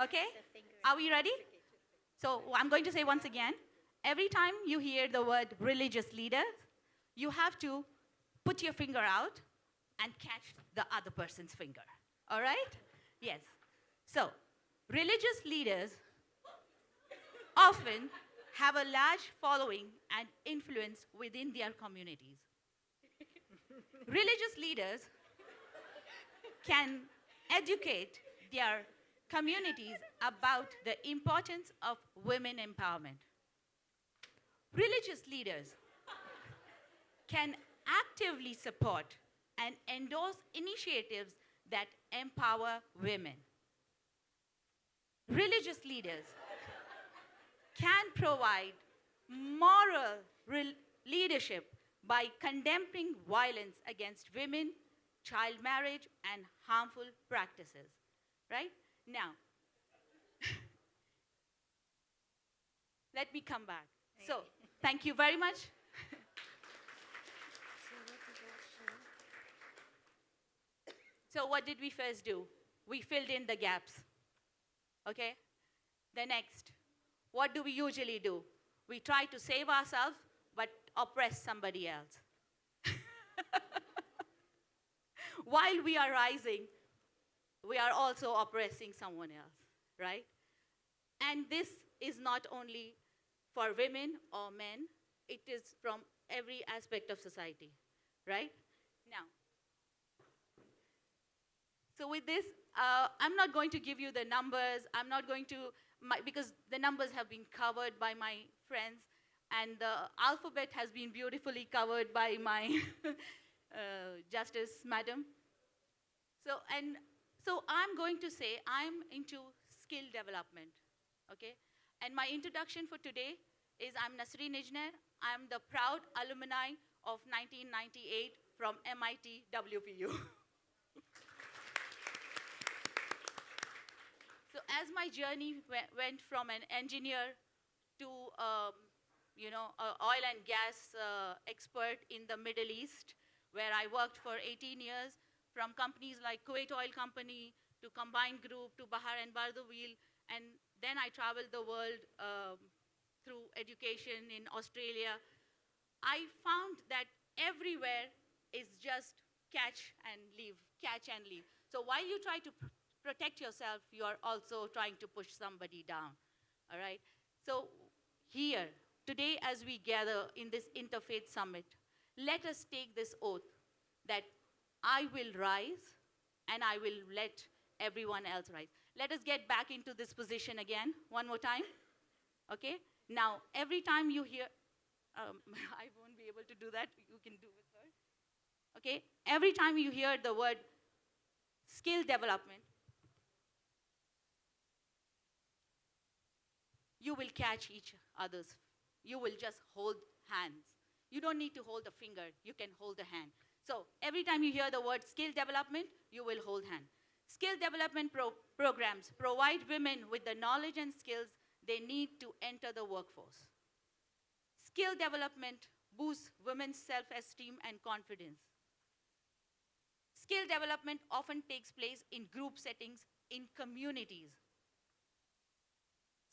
Okay, are we ready? So I'm going to say once again, every time you hear the word religious leader, you have to put your finger out and catch the other person's finger. All right? Yes. So, religious leaders often have a large following and influence within their communities. Religious leaders can educate their communities about the importance of women empowerment. Religious leaders can actively support and endorse initiatives that empower women. Religious leaders can provide moral leadership by condemning violence against women, child marriage, and harmful practices, right? Now, let me come back. So, thank you very much. So what did we first do? We filled in the gaps, okay? The next, what do we usually do? We try to save ourselves, but oppress somebody else. While we are rising, we are also oppressing someone else, right? And this is not only for women or men, it is from every aspect of society, right? Now, so with this, I'm not going to give you the numbers. I'm not going to, because the numbers have been covered by my friends, and the alphabet has been beautifully covered by my Justice Madam. So I'm going to say I'm into skill development, okay? And my introduction for today is I'm Nasreen Ijner. I'm the proud alumni of 1998 from MIT WPU. So as my journey went from an engineer to, an oil and gas expert in the Middle East, where I worked for 18 years, from companies like Kuwait Oil Company to Combined Group to Bahar and Bardowil, and then I traveled the world through education in Australia. I found that everywhere is just catch and leave, catch and leave. So while you try to protect yourself, you are also trying to push somebody down, all right? So here, today as we gather in this Interfaith Summit, let us take this oath that I will rise and I will let everyone else rise. Let us get back into this position again, one more time, okay? Now, every time you hear, I won't be able to do that, you can do with her. Okay, every time you hear the word skill development, you will catch each other's, you will just hold hands. You don't need to hold a finger, you can hold a hand. So every time you hear the word skill development, you will hold hand. Skill development programs provide women with the knowledge and skills they need to enter the workforce. Skill development boosts women's self-esteem and confidence. Skill development often takes place in group settings, in communities.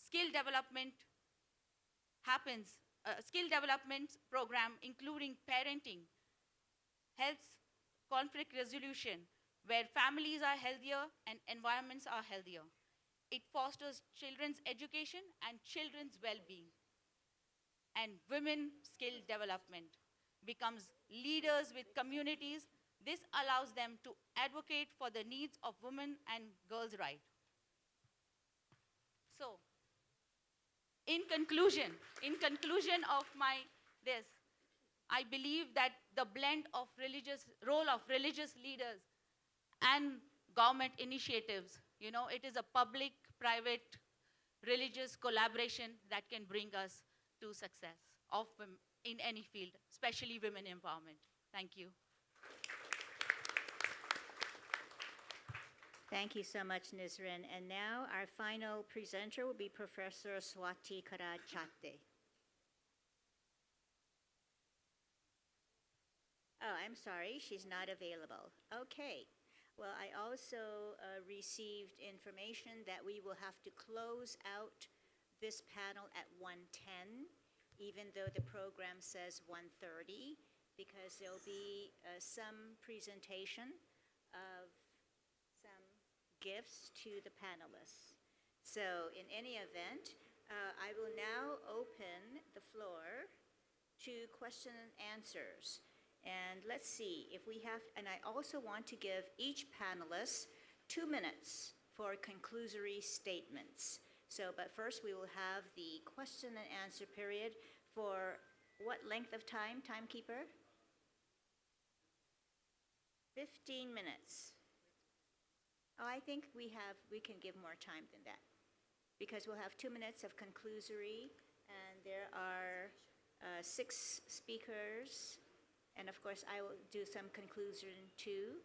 Skill development program, including parenting, helps conflict resolution, where families are healthier and environments are healthier. It fosters children's education and children's well-being. And women skill development becomes leaders with communities. This allows them to advocate for the needs of women and girls' rights. So, in conclusion of this, I believe that the blend of role of religious leaders and government initiatives, it is a public-private religious collaboration that can bring us to success of in any field, especially women empowerment. Thank you. Thank you so much, Nisrin. And now our final presenter will be Professor Swati Karachate. Oh, I'm sorry, she's not available. Okay. Well, I also received information that we will have to close out this panel at 1:10, even though the program says 1:30, because there'll be some presentation of some gifts to the panelists. So in any event, I will now open the floor to question and answers. And let's see if we have, and I also want to give each panelist 2 minutes for conclusory statements. So, but first we will have the question and answer period for what length of time, timekeeper? 15 minutes. Oh, I think we can give more time than that, because we'll have 2 minutes of conclusory, and there are 6 speakers, and of course I will do some conclusion too.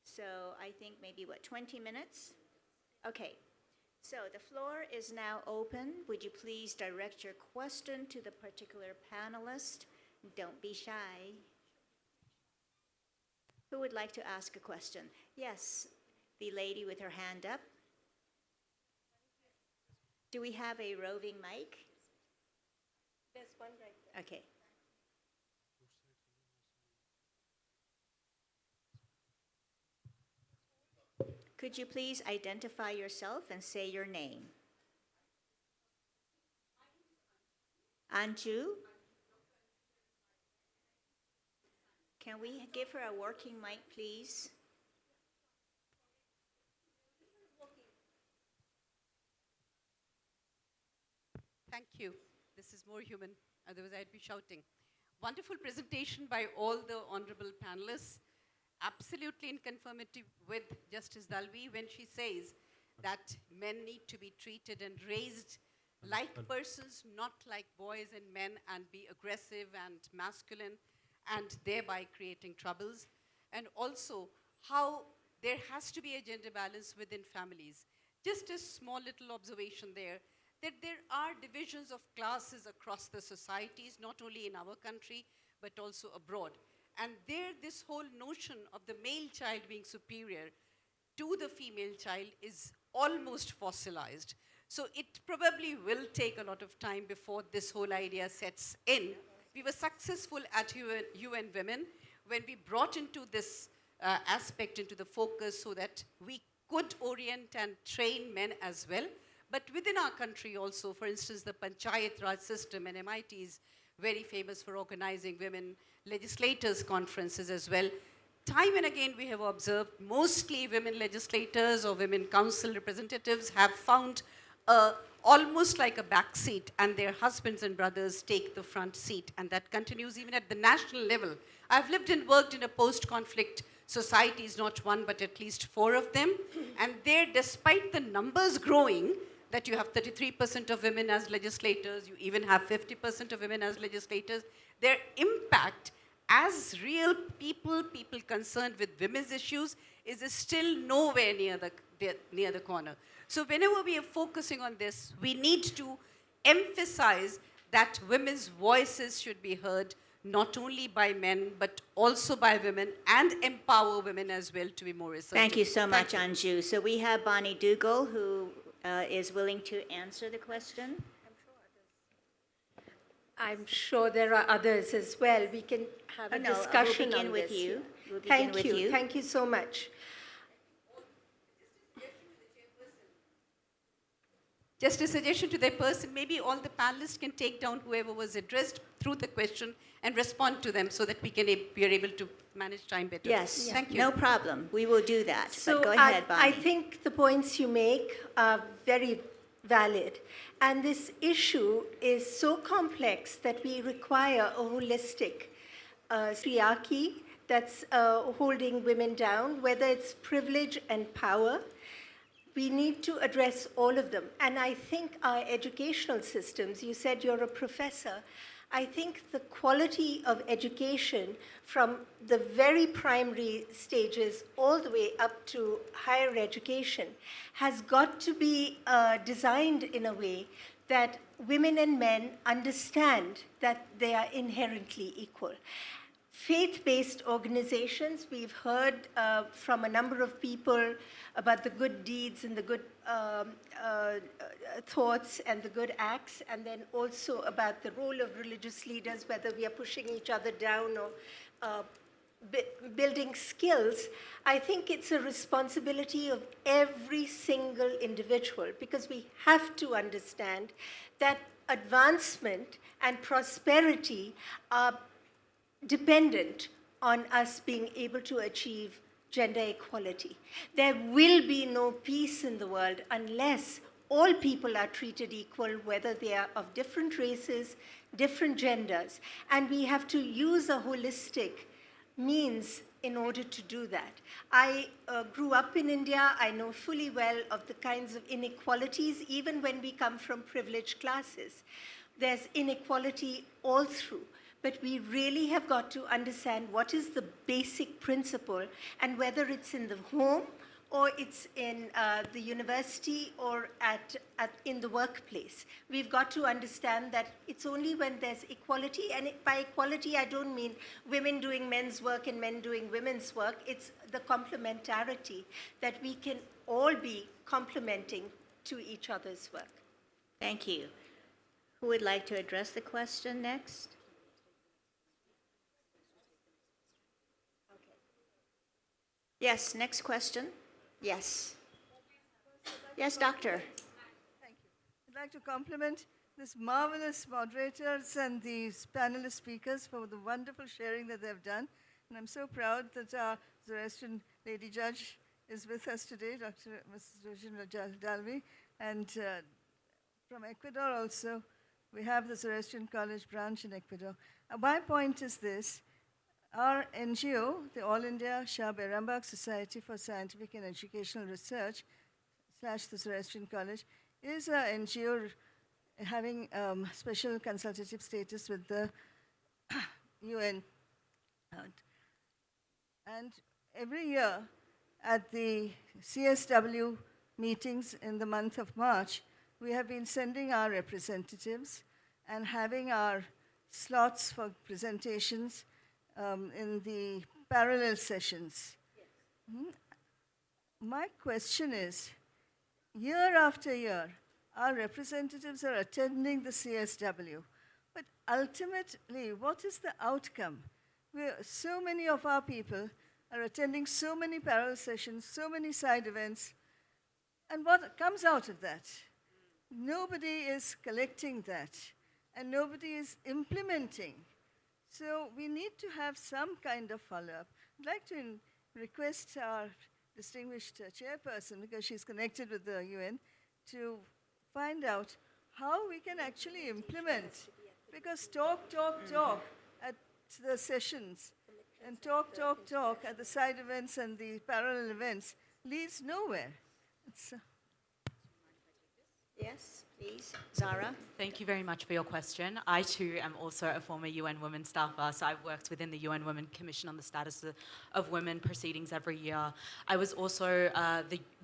So I think maybe 20 minutes? Okay, so the floor is now open. Would you please direct your question to the particular panelist? Don't be shy. Who would like to ask a question? Yes, the lady with her hand up. Do we have a roving mic? There's one right there. Okay. Could you please identify yourself and say your name? Anju? Can we give her a working mic, please? Thank you. This is more human, otherwise I'd be shouting. Wonderful presentation by all the honorable panelists. Absolutely in conformity with Justice Dalvi when she says that men need to be treated and raised like persons, not like boys and men, and be aggressive and masculine, and thereby creating troubles. And also how there has to be a gender balance within families. Just a small little observation there, that there are divisions of classes across the societies, not only in our country, but also abroad. And there, this whole notion of the male child being superior to the female child is almost fossilized. So it probably will take a lot of time before this whole idea sets in. We were successful at UN Women when we brought into this aspect into the focus so that we could orient and train men as well. But within our country also, for instance, the Panchayat Raj system, and MIT is very famous for organizing women legislators conferences as well. Time and again we have observed mostly women legislators or women council representatives have found almost like a back seat, and their husbands and brothers take the front seat, and that continues even at the national level. I've lived and worked in a post-conflict societies, not one but at least 4 of them, and there, despite the numbers growing, that you have 33% of women as legislators, you even have 50% of women as legislators, their impact as real people concerned with women's issues is still nowhere near the corner. So whenever we are focusing on this, we need to emphasize that women's voices should be heard not only by men, but also by women, and empower women as well to be more assertive. Thank you so much, Anju. So we have Bonnie Dougal, who is willing to answer the question. I'm sure there are others as well. We can have a discussion we'll on begin with this. you. We'll begin with you. Thank you so much. Just a suggestion to the person, maybe all the panelists can take down whoever was addressed through the question and respond to them so that we are able to manage time better. Yes, Thank you. no problem. We will do that. So but go ahead, Bonnie. I think the points you make are very valid. And this issue is so complex that we require a holistic patriarchy that's holding women down, whether it's privilege and power. We need to address all of them. And I think our educational systems, you said you're a professor, I think the quality of education from the very primary stages all the way up to higher education has got to be designed in a way that women and men understand that they are inherently equal. Faith-based organizations, we've heard from a number of people about the good deeds and the good thoughts and the good acts, and then also about the role of religious leaders, whether we are pushing each other down or building skills. I think it's a responsibility of every single individual, because we have to understand that advancement and prosperity are dependent on us being able to achieve gender equality. There will be no peace in the world unless all people are treated equal, whether they are of different races, different genders. And we have to use a holistic means in order to do that. I grew up in India. I know fully well of the kinds of inequalities, even when we come from privileged classes. There's inequality all through. But we really have got to understand what is the basic principle, and whether it's in the home or it's in the university or in the workplace. We've got to understand that it's only when there's equality, and by equality I don't mean women doing men's work and men doing women's work. It's the complementarity that we can all be complementing to each other's work. Thank you. Who would like to address the question next? Yes, next question. Yes. Yes, doctor. Thank you. I'd like to compliment these marvelous moderators and these panelist speakers for the wonderful sharing that they've done. And I'm so proud that our Zoroastrian lady judge is with us today, Dr. Mrs. Regina Dalby. And from Ecuador also, we have the Zoroastrian College branch in Ecuador. My point is this. Our NGO, the All India Shah Berambag Society for Scientific and Educational Research, / the Zoroastrian College, is an NGO having special consultative status with the UN. And every year at the CSW meetings in the month of March, we have been sending our representatives and having our slots for presentations in the parallel sessions. My question is, year after year, our representatives are attending the CSW, but ultimately, what is the outcome? So many of our people are attending so many parallel sessions, so many side events, and what comes out of that? Nobody is collecting that, and nobody is implementing. So we need to have some kind of follow-up. I'd like to request our distinguished chairperson, because she's connected with the UN, to find out how we can actually implement. Because talk at the sessions, and talk at the side events and the parallel events leads nowhere. Yes, please. Zara? Thank you very much for your question. I too am also a former UN Women staffer, so I've worked within the UN Women Commission on the Status of Women proceedings every year. I was also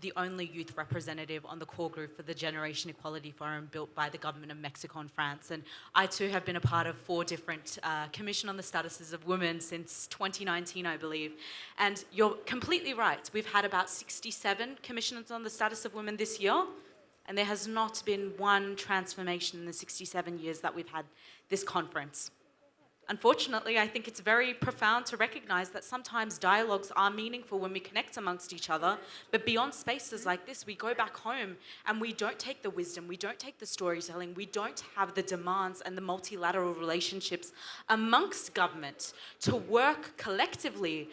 the only youth representative on the core group for the Generation Equality Forum built by the government of Mexico and France. And I too have been a part of 4 different Commission on the Statuses of Women since 2019, I believe. And you're completely right. We've had about 67 commissions on the status of women this year. And there has not been one transformation in the 67 years that we've had this conference. Unfortunately, I think it's very profound to recognize that sometimes dialogues are meaningful when we connect amongst each other, but beyond spaces like this, we go back home and we don't take the wisdom, we don't take the storytelling, we don't have the demands and the multilateral relationships amongst government to work collectively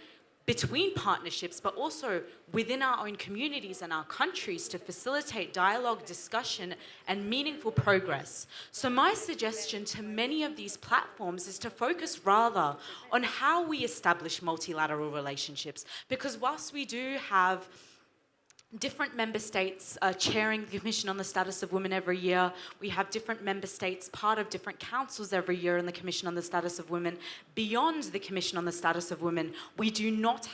between partnerships, but also within our own communities and our countries to facilitate dialogue, discussion, and meaningful progress. So my suggestion to many of these platforms is to focus rather on how we establish multilateral relationships. Because whilst we do have different member states chairing the Commission on the Status of Women every year. We have different member states part of different councils every year in the Commission on the Status of Women. Beyond the Commission on the Status of Women, we do not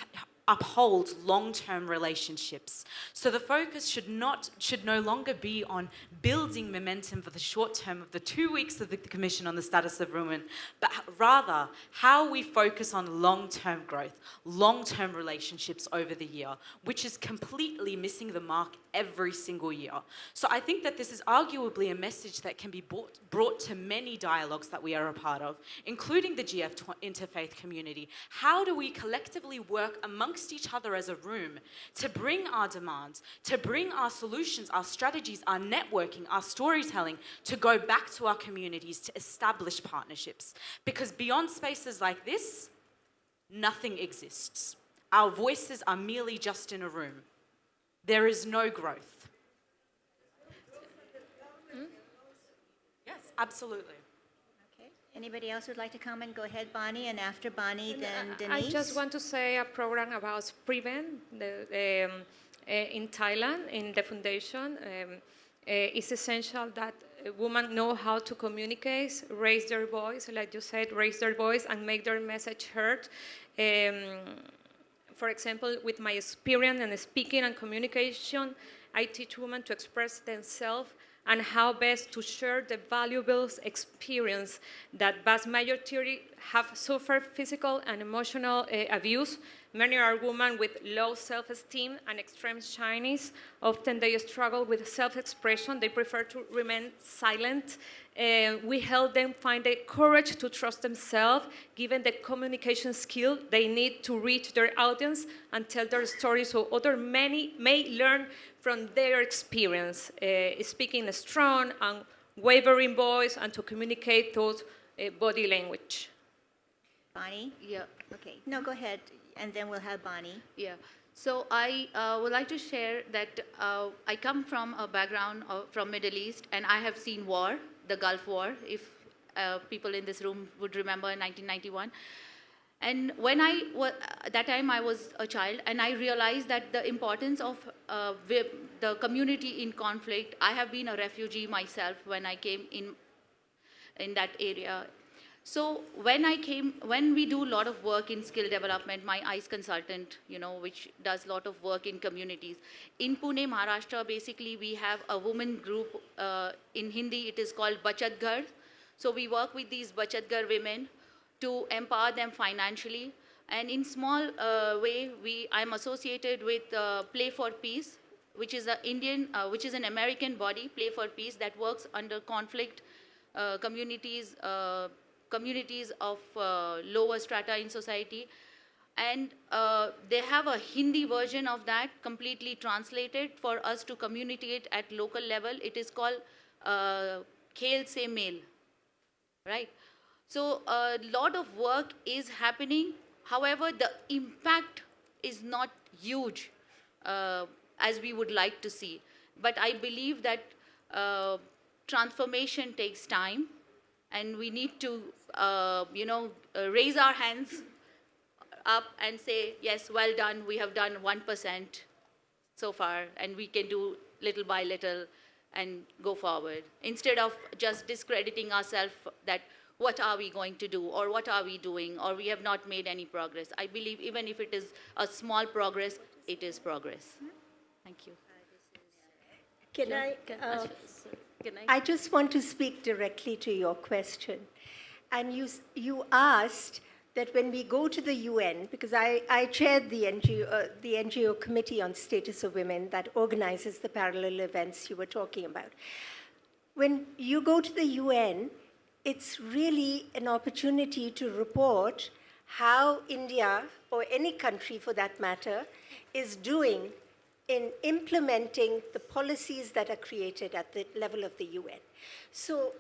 uphold long-term relationships. So the focus should no longer be on building momentum for the short term of the 2 weeks of the Commission on the Status of Women, but rather how we focus on long-term growth, long-term relationships over the year, which is completely missing the mark every single year. So I think that this is arguably a message that can be brought to many dialogues that we are a part of, including the G20 Interfaith community. How do we collectively work amongst each other as a room to bring our demands, to bring our solutions, our strategies, our networking, our storytelling, to go back to our communities, to establish partnerships? Because beyond spaces like this, nothing exists. Our voices are merely just in a room. There is no growth. Yes, absolutely. Anybody else would like to comment? Go ahead, Bonnie, and after Bonnie, then Denise. I just want to say a program about Prevent in Thailand, in the foundation. It's essential that women know how to communicate, raise their voice, like you said, raise their voice and make their message heard. For example, with my experience in speaking and communication, I teach women to express themselves and how best to share the valuable experience that vast majority have suffered physical and emotional abuse, Many are women with low self-esteem and extreme shyness. Often they struggle with self-expression. They prefer to remain silent. We help them find the courage to trust themselves, given the communication skill they need to reach their audience and tell their stories so other many may learn from their experience, speaking a strong and wavering voice and to communicate those body language. Bonnie? Yeah. Okay. No, go ahead, and then we'll have Bonnie. Yeah. So I would like to share that I come from a background from Middle East, and I have seen war, the Gulf War, if people in this room would remember in 1991. And when that time I was a child, and I realized that the importance of the community in conflict. I have been a refugee myself when I came in that area. So when we do a lot of work in skill development, my ICE consultant, which does a lot of work in communities. In Pune, Maharashtra, basically we have a women group, in Hindi it is called Bachat Ghar. So we work with these Bachat Ghar women to empower them financially. And in small way, I'm associated with Play for Peace, which is an American body, Play for Peace, that works under conflict communities of lower strata in society. And they have a Hindi version of that completely translated for us to communicate at local level. It is called Khel Se Mel, right? So a lot of work is happening. However, the impact is not huge as we would like to see. But I believe that transformation takes time. And we need to, raise our hands up and say, yes, well done, we have done 1% so far, and we can do little by little and go forward. Instead of just discrediting ourselves that what are we going to do, or what are we doing, or we have not made any progress. I believe even if it is a small progress, it is progress. Thank you. I just want to speak directly to your question. And you asked that when we go to the UN, because I chaired the NGO Committee on Status of Women that organizes the parallel events you were talking about. When you go to the UN, it's really an opportunity to report how India, or any country for that matter, is doing in implementing the policies that are created at the level of the UN. So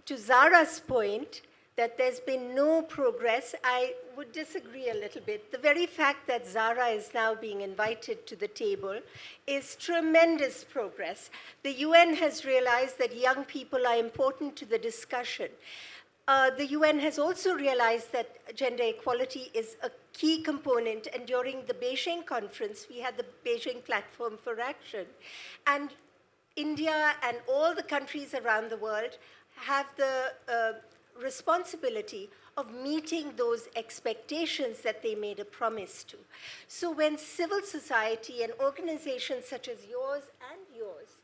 to Zara's point that there's been no progress, I would disagree a little bit. The very fact that Zara is now being invited to the table is tremendous progress. The UN has realized that young people are important to the discussion. The UN has also realized that gender equality is a key component, and during the Beijing conference, we had the Beijing Platform for Action. And India and all the countries around the world have the responsibility of meeting those expectations that they made a promise to. So when civil society and organizations such as yours and yours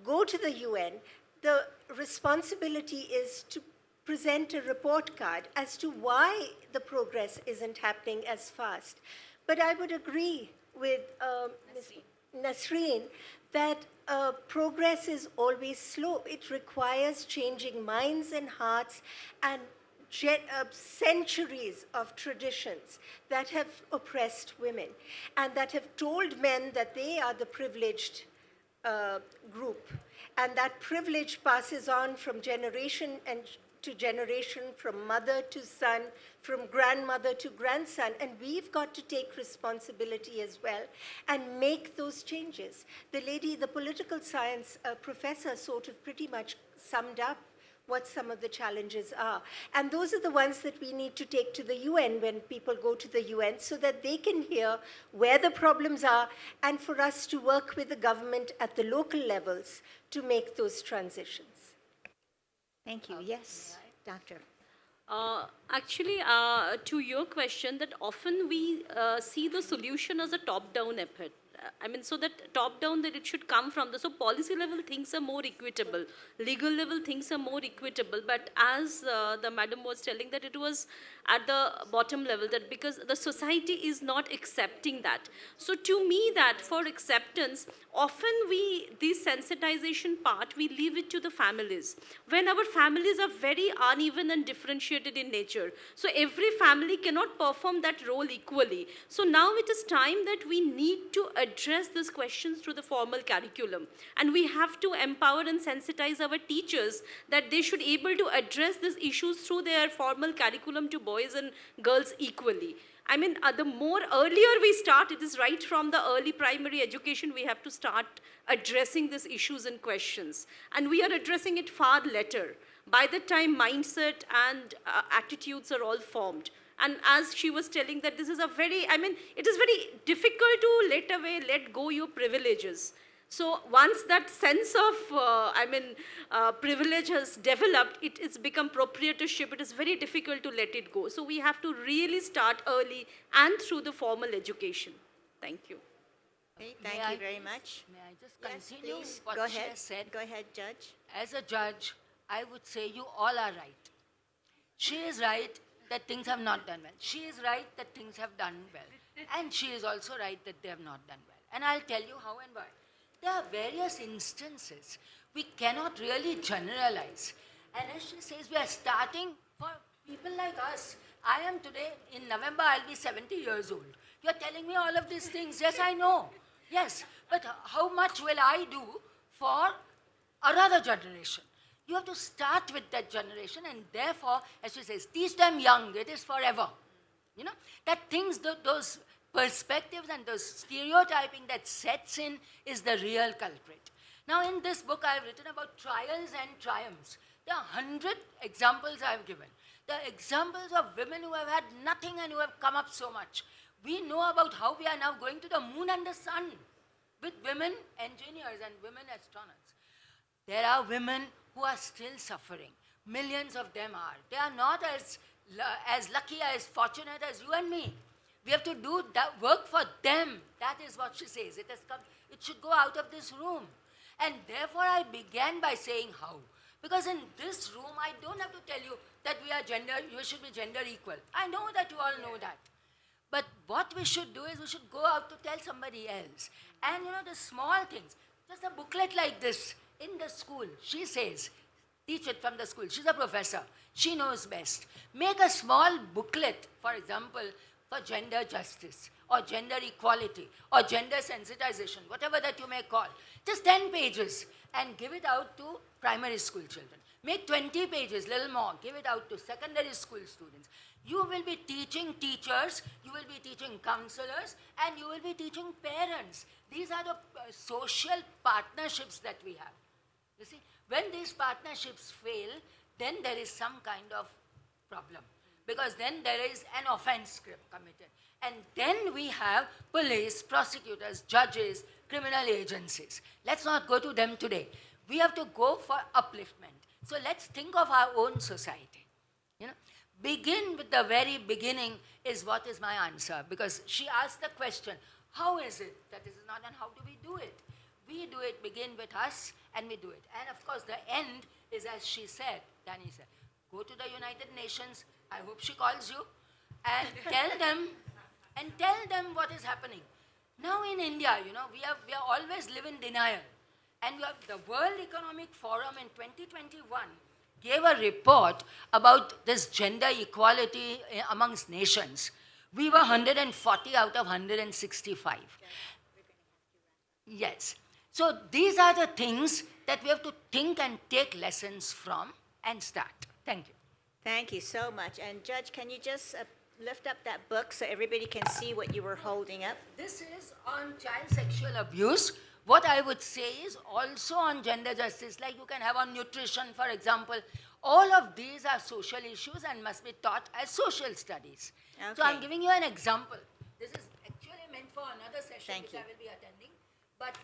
go to the UN, the responsibility is to present a report card as to why the progress isn't happening as fast. But I would agree with Ms. Nasreen that progress is always slow. It requires changing minds and hearts and centuries of traditions that have oppressed women and that have told men that they are the privileged group. And that privilege passes on from generation to generation, from mother to son, from grandmother to grandson, and we've got to take responsibility as well and make those changes. The political science professor sort of pretty much summed up what some of the challenges are. And those are the ones that we need to take to the UN when people go to the UN so that they can hear where the problems are and for us to work with the government at the local levels to make those transitions. Thank you. Yes, Doctor. Actually, to your question, that often we see the solution as a top-down so that top down, that it should come from the, so policy level things are more equitable, legal level things are more equitable, but as the madam was telling, that it was at the bottom level, that because the society is not accepting that. So to me, that for acceptance, often this sensitization part, we leave it to the families. When our families are very uneven and differentiated in nature, so every family cannot perform that role equally. So now it is time that we need to address these questions through the formal curriculum. And we have to empower and sensitize our teachers that they should able to address these issues through their formal curriculum to boys and girls equally. The more earlier we start, it is right from the early primary education, we have to start addressing these issues and questions. And we are addressing it far later, by the time mindset and attitudes are all formed. And as she was telling, that this is a very, it is very difficult to let go your privileges. So once that sense of, privilege has developed, it's become proprietorship. It is very difficult to let it go. So we have to really start early and through the formal education. Thank you. Okay, thank you very much. May I just Yes, continue please. what Go she ahead. has said? Go ahead, Judge. As a judge, I would say you all are right. She is right that things have not done well. She is right that things have done well. And she is also right that they have not done well. And I'll tell you how and why. There are various instances. We cannot really generalize. And as she says, we are starting for people like us. I am today, in November, I'll be 70 years old. You're telling me all of these things. Yes, I know. Yes. But how much will I do for another generation? You have to start with that generation, and therefore, as she says, teach them young. It is forever. That things, those perspectives and the stereotyping that sets in is the real culprit. Now, in this book, I have written about trials and triumphs. There are 100 examples I have given. There are examples of women who have had nothing and who have come up so much. We know about how we are now going to the moon and the sun with women engineers and women astronauts. There are women who are still suffering. Millions of them are. They are not as lucky, as fortunate as you and me. We have to do that work for them. That is what she says. It should go out of this room. And therefore, I began by saying how. Because in this room, I don't have to tell you that you should be gender equal. I know that you all know that. But what we should do is we should go out to tell somebody else. And the small things, just a booklet like this in the school, she says, teach it from the school. She's a professor. She knows best. Make a small booklet, for example, for gender justice, or gender equality, or gender sensitization, whatever that you may call. Just 10 pages, and give it out to primary school children. Make 20 pages, little more, give it out to secondary school students. You will be teaching teachers, you will be teaching counselors, and you will be teaching parents. These are the social partnerships that we have. You see, when these partnerships fail, then there is some kind of problem. Because then there is an offense committed. And then we have police, prosecutors, judges, criminal agencies. Let's not go to them today. We have to go for upliftment. So let's think of our own society. Begin with the very beginning is what is my answer. Because she asked the question, how is it that this is not, and how do we do it? We do it, begin with us, and we do it. And of course, the end is, as she said, Danny said, go to the United Nations. I hope she calls you, and tell them what is happening. Now in India, we are always live in denial. And the World Economic Forum in 2021 gave a report about this gender equality amongst nations. We were 140 out of 165. Yes. So these are the things that we have to think and take lessons from and start. Thank you. Thank you so much. And Judge, can you just lift up that book so everybody can see what you were holding up? This is on child sexual abuse. What I would say is also on gender justice, like you can have on nutrition, for example. All of these are social issues and must be taught as social studies. Okay. So I'm giving you an example. This is actually meant for another session which I will be attending. But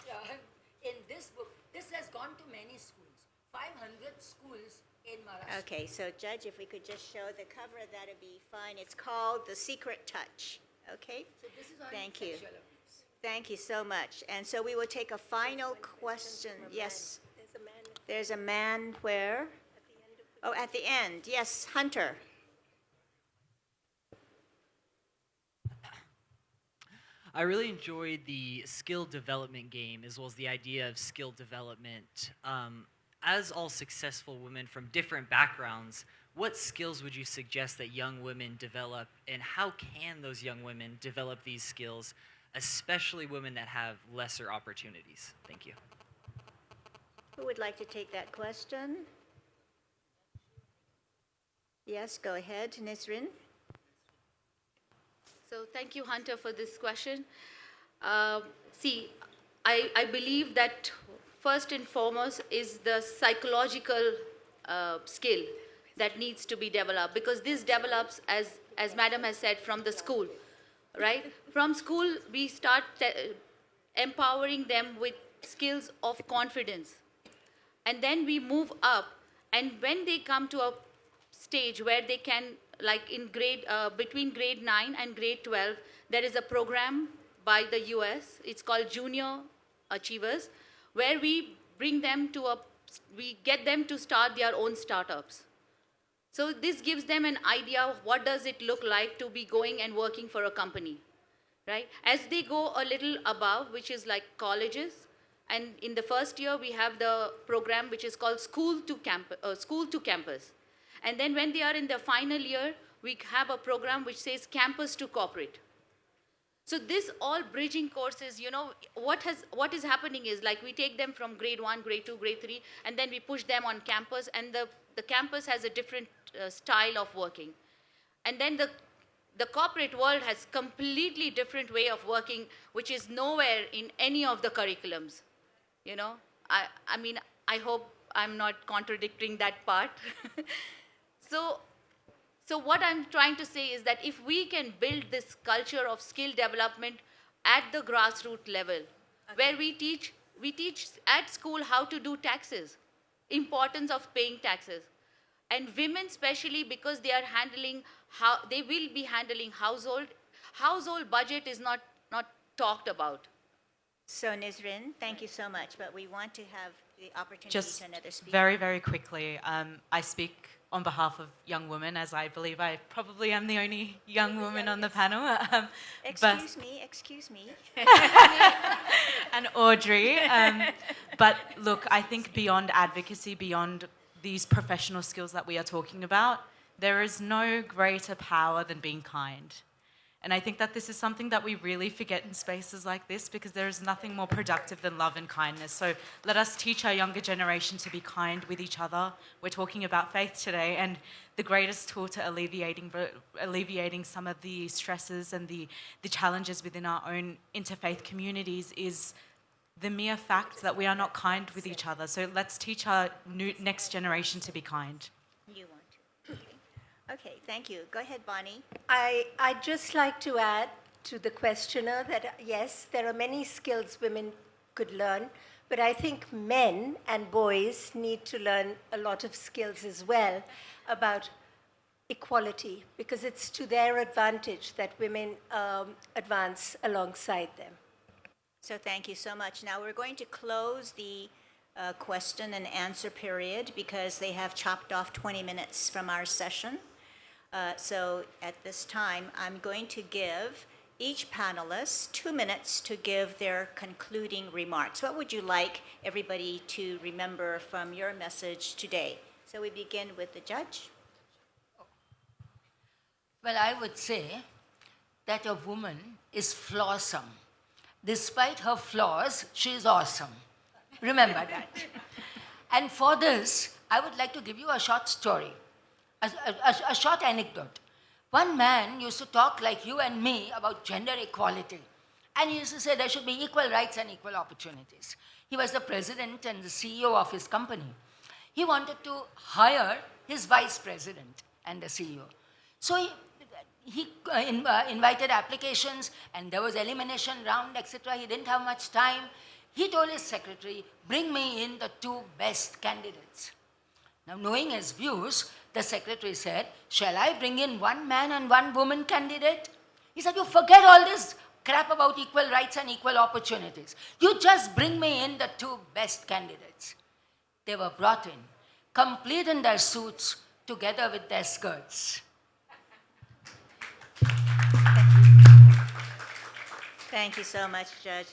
in this book, this has gone to many schools, 500 schools in Maharashtra. Okay, so Judge, if we could just show the cover, that'd be fine. It's called The Secret Touch. Okay? So this is on Thank you. sexual abuse. Thank you so much. And so we will take a final question. Yes. There's a man where? Oh, at the end. Yes, Hunter. I really enjoyed the skill development game as well as the idea of skill development. As all successful women from different backgrounds, what skills would you suggest that young women develop, and how can those young women develop these skills, especially women that have lesser opportunities? Thank you. Who would like to take that question? Yes, go ahead, Nisrin. So thank you, Hunter, for this question. See, I believe that first and foremost is the psychological skill that needs to be developed, because this develops, as Madam has said, from the school, right? From school, we start empowering them with skills of confidence. And then we move up, and when they come to a stage where they can, like in between grade 9 and grade 12, there is a program by the US, it's called Junior Achievers, where we get them to start their own startups. So this gives them an idea of what does it look like to be going and working for a company, right? As they go a little above, which is like colleges, and in the first year we have the program which is called School to Campus. And then when they are in the final year, we have a program which says Campus to Corporate. So this all bridging courses, what is happening is, like, we take them from grade 1, grade 2, grade 3, and then we push them on campus, and the campus has a different style of working. And then the corporate world has completely different way of working, which is nowhere in any of the curriculums. I mean, I hope I'm not contradicting that part. So what I'm trying to say is that if we can build this culture of skill development at the grassroots level, where we teach at school how to do taxes, importance of paying taxes, and women especially, because they will be handling household budget is not talked about. So Nisrin, thank you so much, but we want to have the opportunity Just to another speaker. very, very quickly, I speak on behalf of young women, as I believe I probably am the only young woman on the panel. Excuse me. And Audrey. But look, I think beyond advocacy, beyond these professional skills that we are talking about, there is no greater power than being kind. And I think that this is something that we really forget in spaces like this, because there is nothing more productive than love and kindness. So let us teach our younger generation to be kind with each other. We're talking about faith today, and the greatest tool to alleviating some of the stresses and the challenges within our own interfaith communities is the mere fact that we are not kind with each other. So let's teach our next generation to be kind. You want to? Okay, thank you. Go ahead, Bonnie. I'd just like to add to the questioner that, yes, there are many skills women could learn, but I think men and boys need to learn a lot of skills as well about equality, because it's to their advantage that women advance alongside them. So thank you so much. Now we're going to close the question and answer period because they have chopped off 20 minutes from our session. So at this time, I'm going to give each panelist 2 minutes to give their concluding remarks. What would you like everybody to remember from your message today? So we begin with the judge. Well, I would say that a woman is flawsome. Despite her flaws, she is awesome. Remember that. And for this, I would like to give you a short story, a short anecdote. One man used to talk like you and me about gender equality. And he used to say there should be equal rights and equal opportunities. He was the president and the CEO of his company. He wanted to hire his vice president and the CEO. So he invited applications, and there was elimination round, etc. He didn't have much time. He told his secretary, bring me in the 2 best candidates. Now, knowing his views, the secretary said, shall I bring in 1 man and 1 woman candidate? He said, you forget all this crap about equal rights and equal opportunities. You just bring me in the two best candidates. They were brought in, complete in their suits, together with their skirts. Thank you so much, Judge.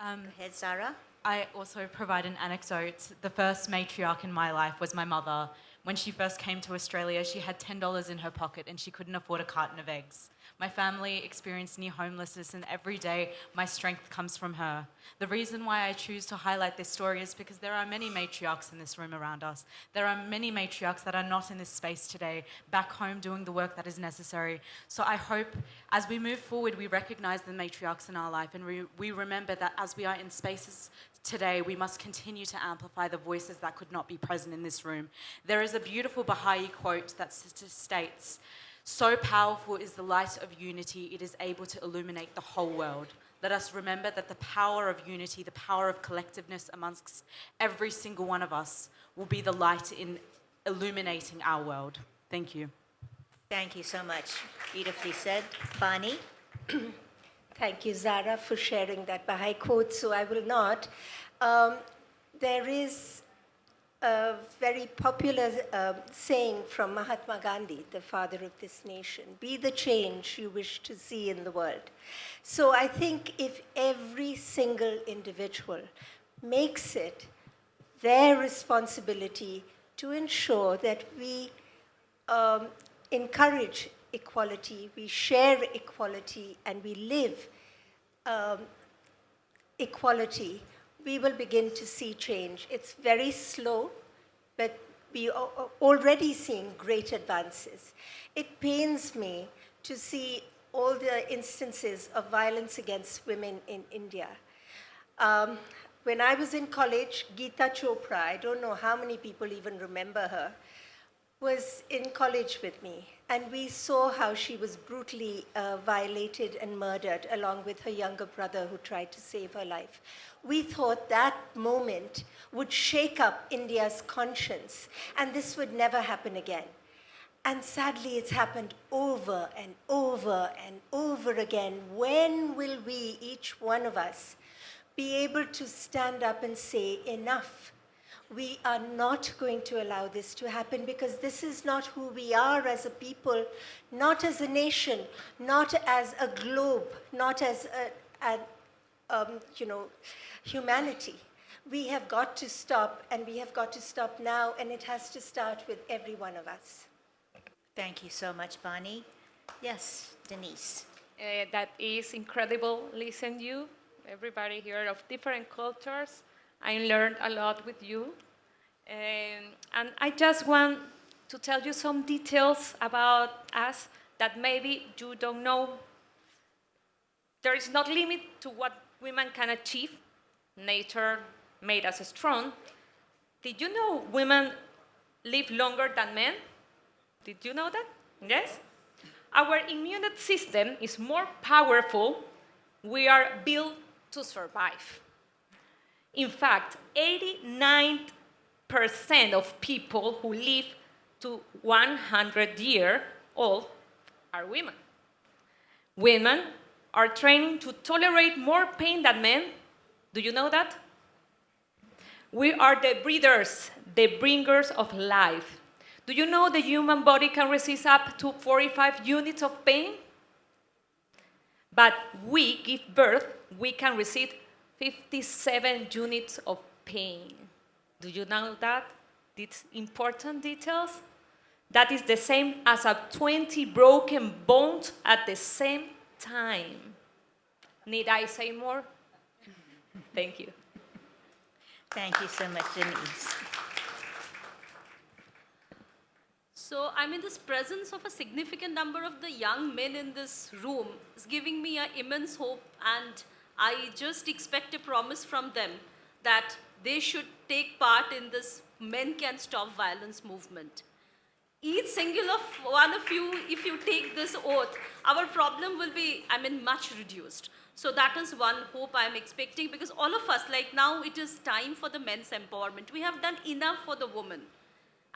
Go ahead, Zara. I also provide an anecdote. The first matriarch in my life was my mother. When she first came to Australia, she had $10 in her pocket and she couldn't afford a carton of eggs. My family experienced near homelessness, and every day my strength comes from her. The reason why I choose to highlight this story is because there are many matriarchs in this room around us. There are many matriarchs that are not in this space today, back home doing the work that is necessary. So I hope as we move forward, we recognize the matriarchs in our life, and we remember that as we are in spaces today, we must continue to amplify the voices that could not be present in this room. There is a beautiful Baha'i quote that states, "So powerful is the light of unity, it is able to illuminate the whole world." Let us remember that the power of unity, the power of collectiveness amongst every single one of us will be the light in illuminating our world. Thank you. Thank you so much. Beautifully said. Bani? Thank you, Zara, for sharing that Baha'i quote, so I will not. There is a very popular saying from Mahatma Gandhi, the father of this nation: be the change you wish to see in the world. So I think if every single individual makes it their responsibility to ensure that we encourage equality, we share equality, and we live equality, we will begin to see change. It's very slow, but we are already seeing great advances. It pains me to see all the instances of violence against women in India. When I was in college, Geeta Chopra, I don't know how many people even remember her, was in college with me, and we saw how she was brutally violated and murdered along with her younger brother who tried to save her life. We thought that moment would shake up India's conscience and this would never happen again. And sadly, it's happened over and over and over again. When will we, each one of us, be able to stand up and say, enough? We are not going to allow this to happen, because this is not who we are as a people, not as a nation, not as a globe, not as humanity. We have got to stop, and we have got to stop now, and it has to start with every one of us. Thank you so much, Bani. Yes, Denise. That is incredible. Listen, you, everybody here of different cultures. I learned a lot with you. And I just want to tell you some details about us that maybe you don't know. There is no limit to what women can achieve. Nature made us strong. Did you know women live longer than men? Did you know that? Yes? Our immune system is more powerful. We are built to survive. In fact, 89% of people who live to 100 years old are women. Women are trained to tolerate more pain than men. Do you know that? We are the breathers, the bringers of life. Do you know the human body can resist up to 45 units of pain? But we give birth, we can resist 57 units of pain. Do you know that? These important details? That is the same as 20 broken bones at the same time. Need I say more? Thank you. Thank you so much, Denise. So I'm in this presence of a significant number of the young men in this room. It's giving me an immense hope, and I just expect a promise from them that they should take part in this Men Can Stop Violence movement. Each single of one of you, if you take this oath, our problem will be, much reduced. So that is one hope I'm expecting, because all of us, like now, it is time for the men's empowerment. We have done enough for the women.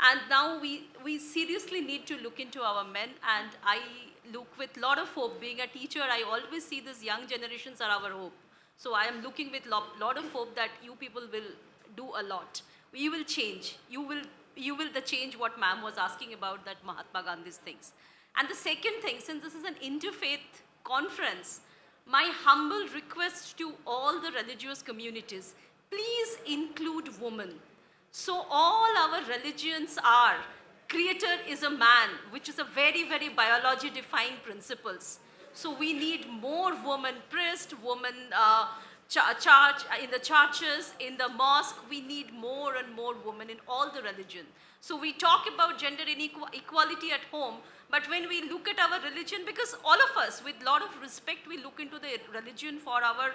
And now we seriously need to look into our men, and I look with a lot of hope. Being a teacher, I always see these young generations are our hope. So I am looking with lot of hope that you people will do a lot. You will change. You will the change what ma'am was asking about, that Mahatma Gandhi's things. And the second thing, since this is an interfaith conference, my humble request to all the religious communities, please include women. So all our religions are, creator is a man, which is a very, very biology defined principles. So we need more women priests, women in the churches, in the mosque. We need more and more women in all the religion. So we talk about gender equality at home, but when we look at our religion, because all of us, with a lot of respect, we look into the religion for our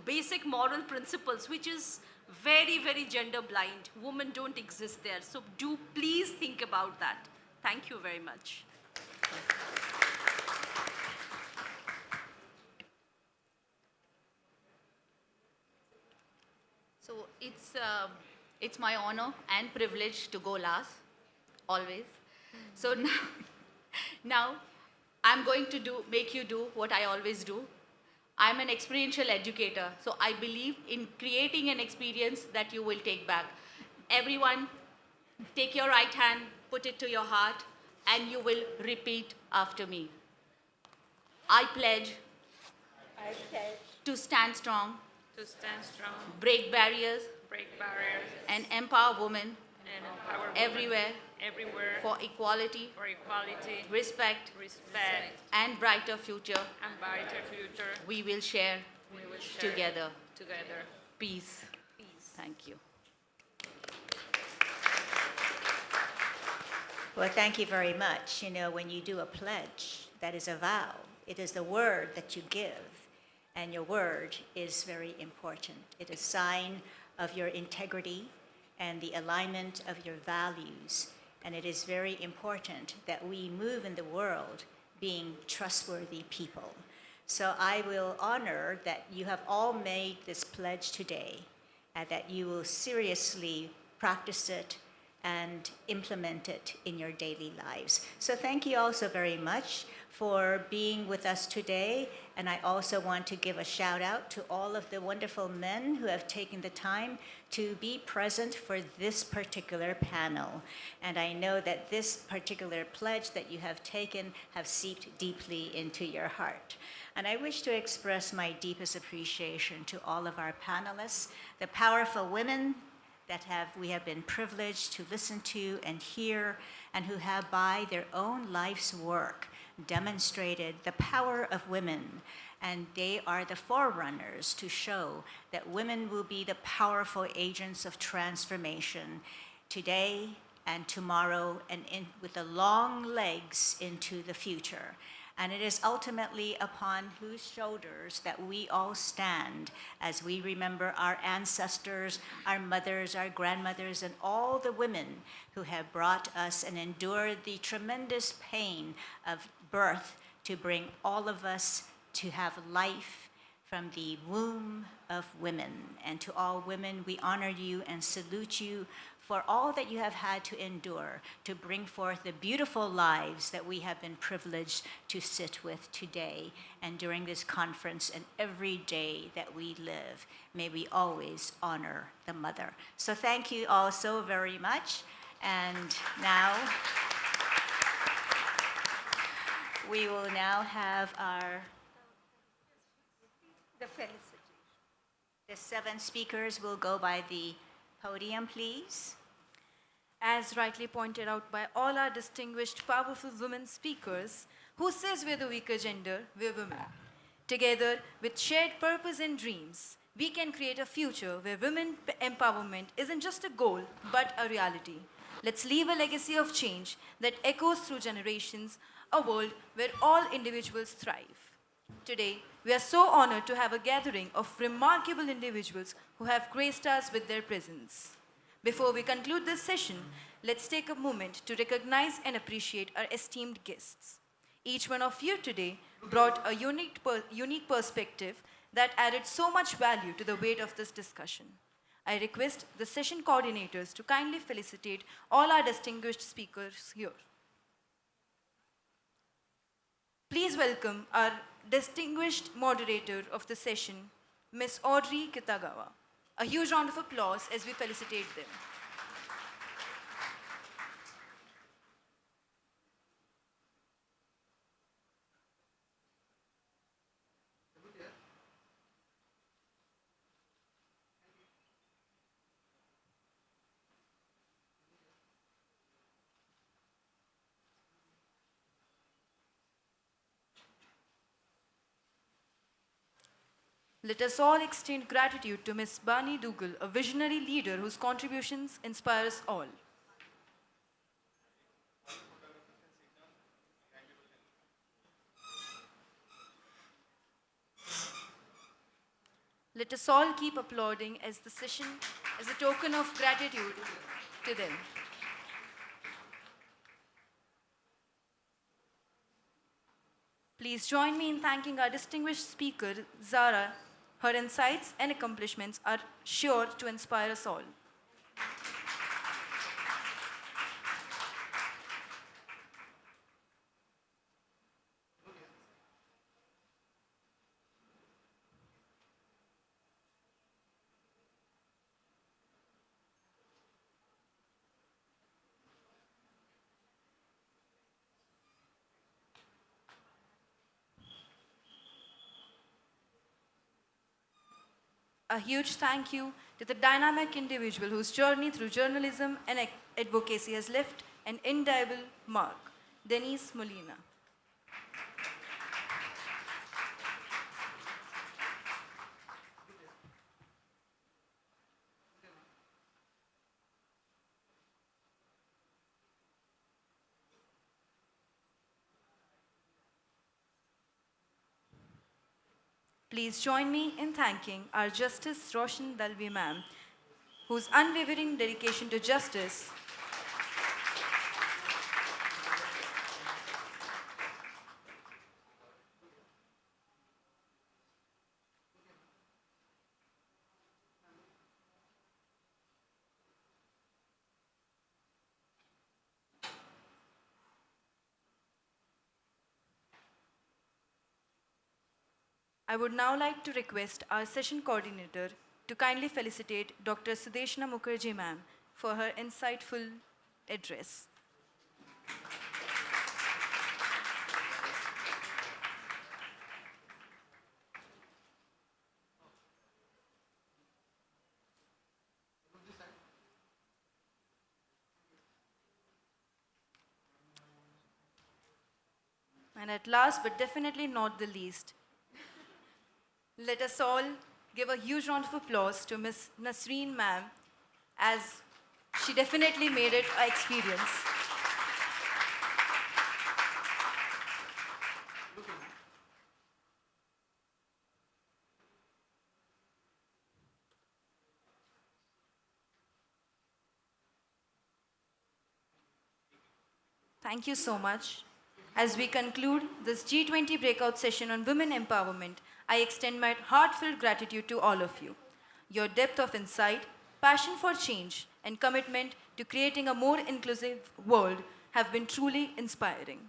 basic moral principles, which is very, very gender blind. Women don't exist there. So do please think about that. Thank you very much. So it's my honor and privilege to go last, always. So now I'm going to make you do what I always do. I'm an experiential educator, so I believe in creating an experience that you will take back. Everyone, take your right hand, put it to your heart, and you will repeat after me. I pledge to stand strong, break barriers, and empower women everywhere, for equality, respect, and brighter future. We will share, together. Peace. Thank you. Well, thank you very much. You know, when you do a pledge, that is a vow. It is the word that you give, and your word is very important. It is a sign of your integrity and the alignment of your values, and it is very important that we move in the world being trustworthy people. So I will honor that you have all made this pledge today, and that you will seriously practice it and implement it in your daily lives. So thank you all so very much for being with us today. And I also want to give a shout out to all of the wonderful men who have taken the time to be present for this particular panel. And I know that this particular pledge that you have taken have seeped deeply into your heart. And I wish to express my deepest appreciation to all of our panelists, the powerful women that we have been privileged to listen to and hear, and who have by their own life's work demonstrated the power of women. And they are the forerunners to show that women will be the powerful agents of transformation today and tomorrow, and with the long legs into the future. And it is ultimately upon whose shoulders that we all stand as we remember our ancestors, our mothers, our grandmothers, and all the women who have brought us and endured the tremendous pain of birth to bring all of us to have life from the womb of women. And to all women, we honor you and salute you for all that you have had to endure to bring forth the beautiful lives that we have been privileged to sit with today and during this conference and every day that we live. May we always honor the mother. So thank you all so very much. And now, we will now have the felicitation. The 7 speakers will go by the podium, please. As rightly pointed out by all our distinguished, powerful women speakers, who says we're the weaker gender, we're women. Together, with shared purpose and dreams, we can create a future where women empowerment isn't just a goal, but a reality. Let's leave a legacy of change that echoes through generations, a world where all individuals thrive. Today, we are so honored to have a gathering of remarkable individuals who have graced us with their presence. Before we conclude this session, let's take a moment to recognize and appreciate our esteemed guests. Each one of you today brought a unique perspective that added so much value to the weight of this discussion. I request the session coordinators to kindly felicitate all our distinguished speakers here. Please welcome our distinguished moderator of the session, Ms. Audrey Kitagawa. A huge round of applause as we felicitate them. Let us all extend gratitude to Ms. Bani Dougal, a visionary leader whose contributions inspire us all. Let us all keep applauding as the session as a token of gratitude to them. Please join me in thanking our distinguished speaker, Zara. Her insights and accomplishments are sure to inspire us all. A huge thank you to the dynamic individual whose journey through journalism and advocacy has left an indelible mark, Denise Molina. Please join me in thanking our Justice Roshan Dalvi ma'am, whose unwavering dedication to justice I would now like to request our session coordinator to kindly felicitate Dr. Sudeshna Mukherjee ma'am for her insightful address. And at last, but definitely not the least, let us all give a huge round of applause to Ms. Nasreen ma'am, as she definitely made it an experience. Thank you so much. As we conclude this G20 breakout session on women empowerment, I extend my heartfelt gratitude to all of you. Your depth of insight, passion for change, and commitment to creating a more inclusive world have been truly inspiring.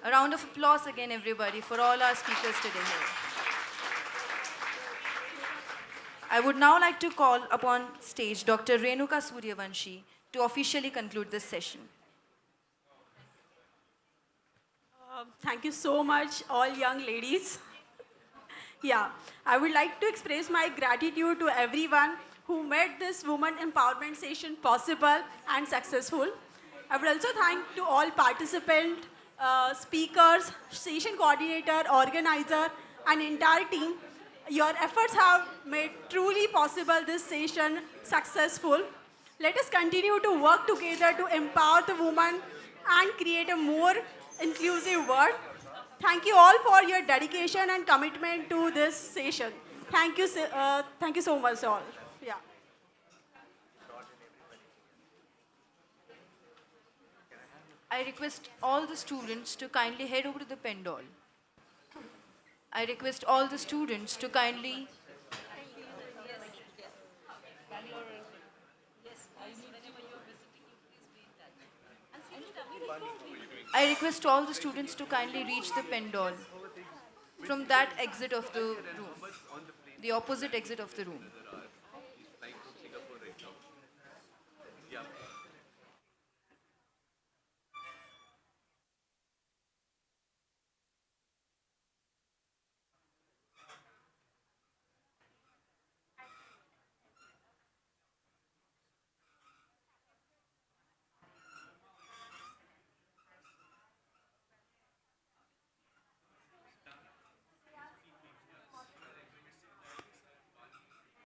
A round of applause again, everybody, for all our speakers today here. I would now like to call upon stage Dr. Renuka Suryavanshi to officially conclude this session. Thank you so much, all young ladies. Yeah, I would like to express my gratitude to everyone who made this women empowerment session possible and successful. I would also thank to all participants, speakers, session coordinator, organizer, and entire team. Your efforts have made truly possible this session successful. Let us continue to work together to empower the woman and create a more inclusive world. Thank you all for your dedication and commitment to this session. Thank you so much all. Yeah. I request all the students to kindly head over to the pendol. I request all the students to kindly I request all the students to kindly reach the pendol from that exit of the room, the opposite exit of the room.